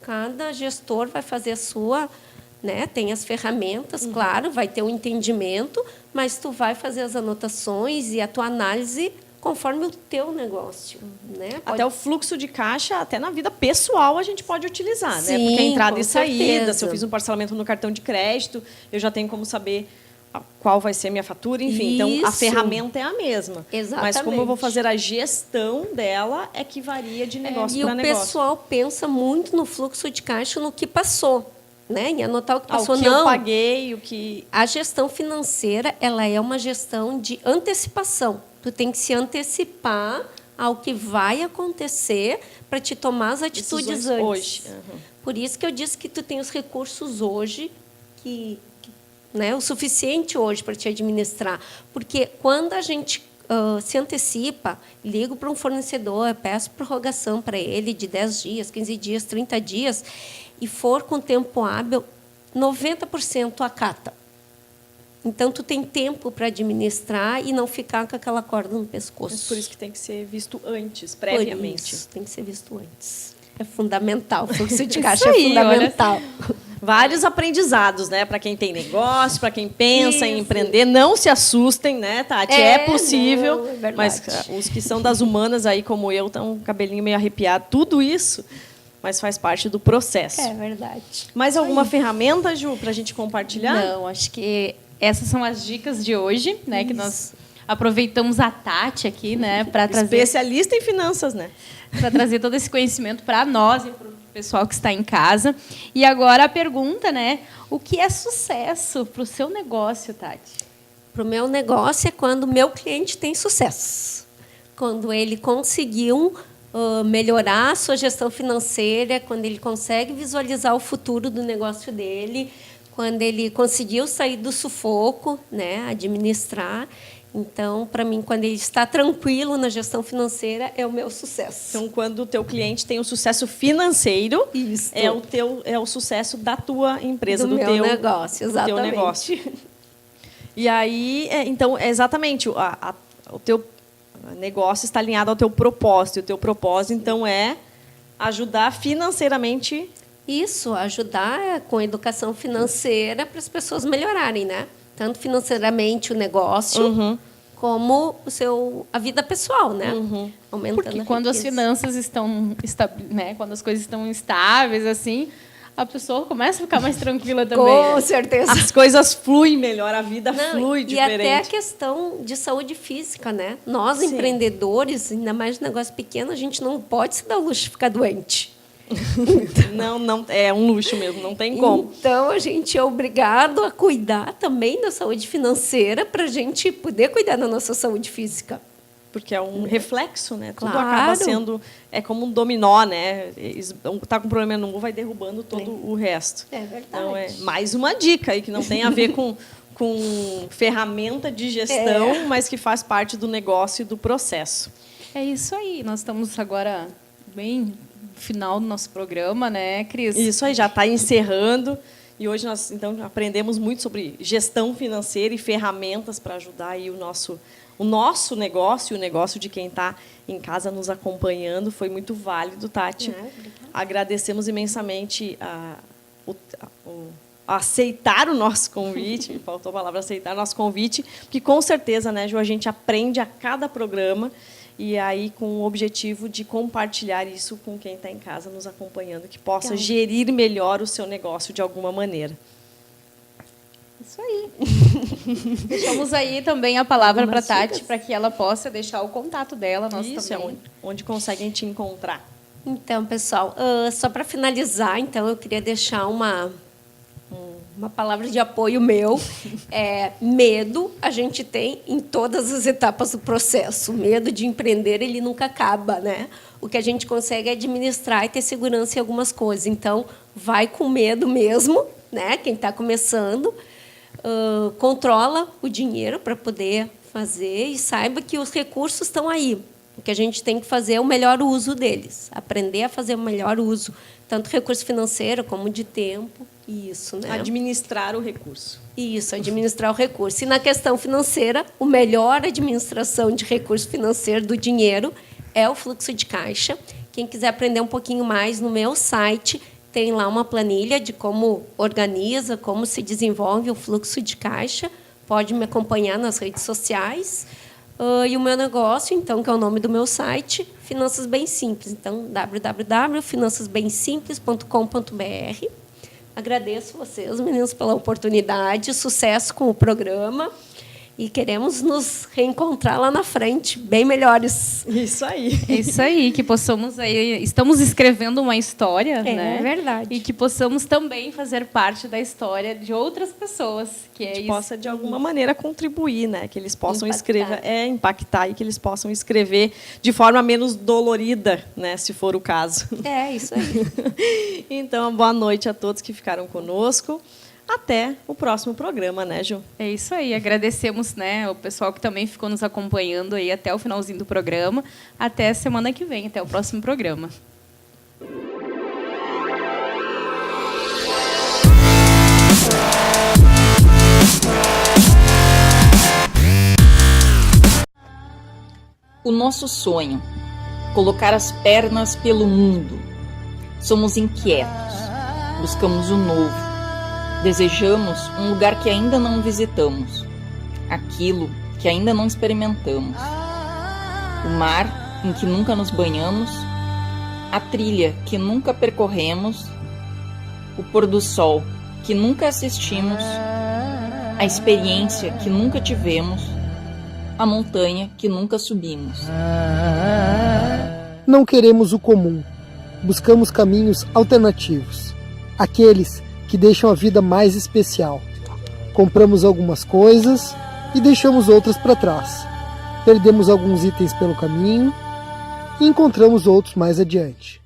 cada gestor vai fazer a sua, né? Tem as ferramentas, claro, vai ter o entendimento, mas tu vai fazer as anotações e a tua análise conforme o teu negócio, né?
Até o fluxo de caixa, até na vida pessoal, a gente pode utilizar, né?
Sim,
Porque entrada
com
e saída,
certeza.
se eu fiz um parcelamento no cartão de crédito, eu já tenho como saber qual vai ser a minha fatura, enfim. Então, a
Isso.
ferramenta é a mesma.
Exatamente.
Mas como eu vou fazer a gestão dela, é que varia de negócio
E
para
o
negócio.
pessoal pensa muito no fluxo de caixa, no que passou, né? Em anotar o que
O
passou.
que
Não,
eu paguei, o que...
a gestão financeira, ela é uma gestão de antecipação. Tu tem que se antecipar ao que vai acontecer para te tomar as atitudes
Decisões
antes.
hoje. Uhum.
Por isso que eu disse que tu tem os recursos hoje, né, o suficiente hoje para te administrar. Porque quando a gente se antecipa, ligo para um fornecedor, peço prorrogação para ele de 10 dias, 15 dias, 30 dias, e for com tempo hábil, 90% acata. Então, tu tem tempo para administrar e não ficar com aquela corda no pescoço.
Mas por isso que tem que ser visto antes,
Por
previamente.
isso, tem que ser visto antes. É fundamental. O fluxo de
Isso
caixa
aí,
é fundamental.
Vários aprendizados, né? Para quem tem negócio, para quem pensa em
Isso.
empreender. Não se assustem, né, Tati? É possível.
não, é verdade.
Mas os que são das humanas aí, como eu, estão com o cabelinho meio arrepiado. Tudo isso, mas faz parte do processo.
É verdade.
Mais alguma ferramenta, Ju, para a gente compartilhar?
Não, acho que essas são as dicas de hoje, né? Que nós aproveitamos a Tati aqui, né? Para trazer,
Especialista em finanças, né?
para trazer todo esse conhecimento para nós e para o pessoal que está em casa. E agora a pergunta, né? O que é sucesso para o seu negócio, Tati?
Para o meu negócio é quando o meu cliente tem sucesso. Quando ele conseguiu melhorar a sua gestão financeira, quando ele consegue visualizar o futuro do negócio dele, quando ele conseguiu sair do sufoco, né, administrar. Então, para mim, quando ele está tranquilo na gestão financeira, é o meu sucesso.
Então, quando o teu cliente tem um sucesso financeiro,
Isso.
é o sucesso da tua empresa,
Do meu
teu
negócio,
do teu
exatamente.
negócio. E aí, então, exatamente, o teu negócio está alinhado ao teu propósito. E o teu propósito, então, é ajudar financeiramente.
Isso, ajudar com educação financeira para as pessoas melhorarem, né? Tanto financeiramente o negócio, como a vida pessoal, né? Aumentando
Porque
a
quando as
riqueza.
finanças estão, né? Quando as coisas estão estáveis, assim, a pessoa começa a ficar mais tranquila também.
Com certeza.
As coisas fluem melhor, a vida
Não,
flui
e
diferente.
até a questão de saúde física, né? Nós,
Sim.
empreendedores, ainda mais de negócio pequeno, a gente não pode se dar o luxo de ficar doente.
Não, é um luxo mesmo, não tem como.
Então, a gente é obrigado a cuidar também da saúde financeira para a gente poder cuidar da nossa saúde física.
Porque é um reflexo, né? Tudo
Claro.
acaba sendo... É como um dominó, né? Está com problema num, vai derrubando todo o resto.
É verdade.
Então, é mais uma dica aí, que não tem a ver com ferramenta de gestão, mas que faz parte do negócio e do processo.
É isso aí. Nós estamos agora bem no final do nosso programa, né, Cris?
Isso aí, já está encerrando. E hoje nós, então, aprendemos muito sobre gestão financeira e ferramentas para ajudar aí o nosso negócio e o negócio de quem está em casa nos acompanhando. Foi muito válido, Tati. Agradecemos imensamente aceitar o nosso convite. Me faltou a palavra aceitar o nosso convite, porque, com certeza, né, Ju, a gente aprende a cada programa e aí com o objetivo de compartilhar isso com quem está em casa nos acompanhando, que possa gerir melhor o seu negócio de alguma maneira.
Isso aí. Deixamos aí também a palavra para a
Algumas
Tati,
dicas.
para que ela possa deixar o contato dela. Nós
Isso,
também.
onde conseguem te encontrar.
Então, pessoal, só para finalizar, então, eu queria deixar uma palavra de apoio meu. Medo a gente tem em todas as etapas do processo. O medo de empreender, ele nunca acaba, né? O que a gente consegue é administrar e ter segurança em algumas coisas. Então, vai com medo mesmo, né? Quem está começando, controla o dinheiro para poder fazer e saiba que os recursos estão aí. O que a gente tem que fazer é o melhor uso deles, aprender a fazer o melhor uso, tanto recurso financeiro como de tempo. Isso, né?
Administrar o recurso.
Isso, administrar o recurso. E na questão financeira, a melhor administração de recurso financeiro do dinheiro é o fluxo de caixa, Quem quiser aprender um pouquinho mais, no meu site tem lá uma planilha de como organiza, como se desenvolve o fluxo de caixa. Pode me acompanhar nas redes sociais. E o meu negócio, então, que é o nome do meu site, Finanças Bem Simples. Então, www.finançasbemsimples.com.br. Agradeço vocês, meninos, pela oportunidade. Sucesso com o programa. E queremos nos reencontrar lá na frente, bem melhores.
Isso aí.
É isso aí, que possamos aí... Estamos escrevendo uma história, né?
É verdade.
E que possamos também fazer parte da história de outras pessoas. Que
Que possa, de alguma maneira, contribuir, né? Que eles possam impactar e que eles possam escrever de forma menos dolorida, né? Se for o caso.
É, isso aí.
Então, boa noite a todos que ficaram conosco. Até o próximo programa, né, Ju?
É isso aí. Agradecemos, né, o pessoal que também ficou nos acompanhando aí até o finalzinho do programa. Até semana que vem, até o próximo programa.
O nosso sonho, colocar as pernas pelo mundo. Somos inquietos, buscamos o novo. Desejamos um lugar que ainda não visitamos, aquilo que ainda não experimentamos. O mar em que nunca nos banhamos, a trilha que nunca percorremos, o pôr do sol que nunca assistimos, a experiência que nunca tivemos, a montanha que nunca subimos.
Não queremos o comum, buscamos caminhos alternativos, aqueles que deixam a vida mais especial. Compramos algumas coisas e deixamos outras para trás. Perdemos alguns itens pelo caminho e encontramos outros mais adiante.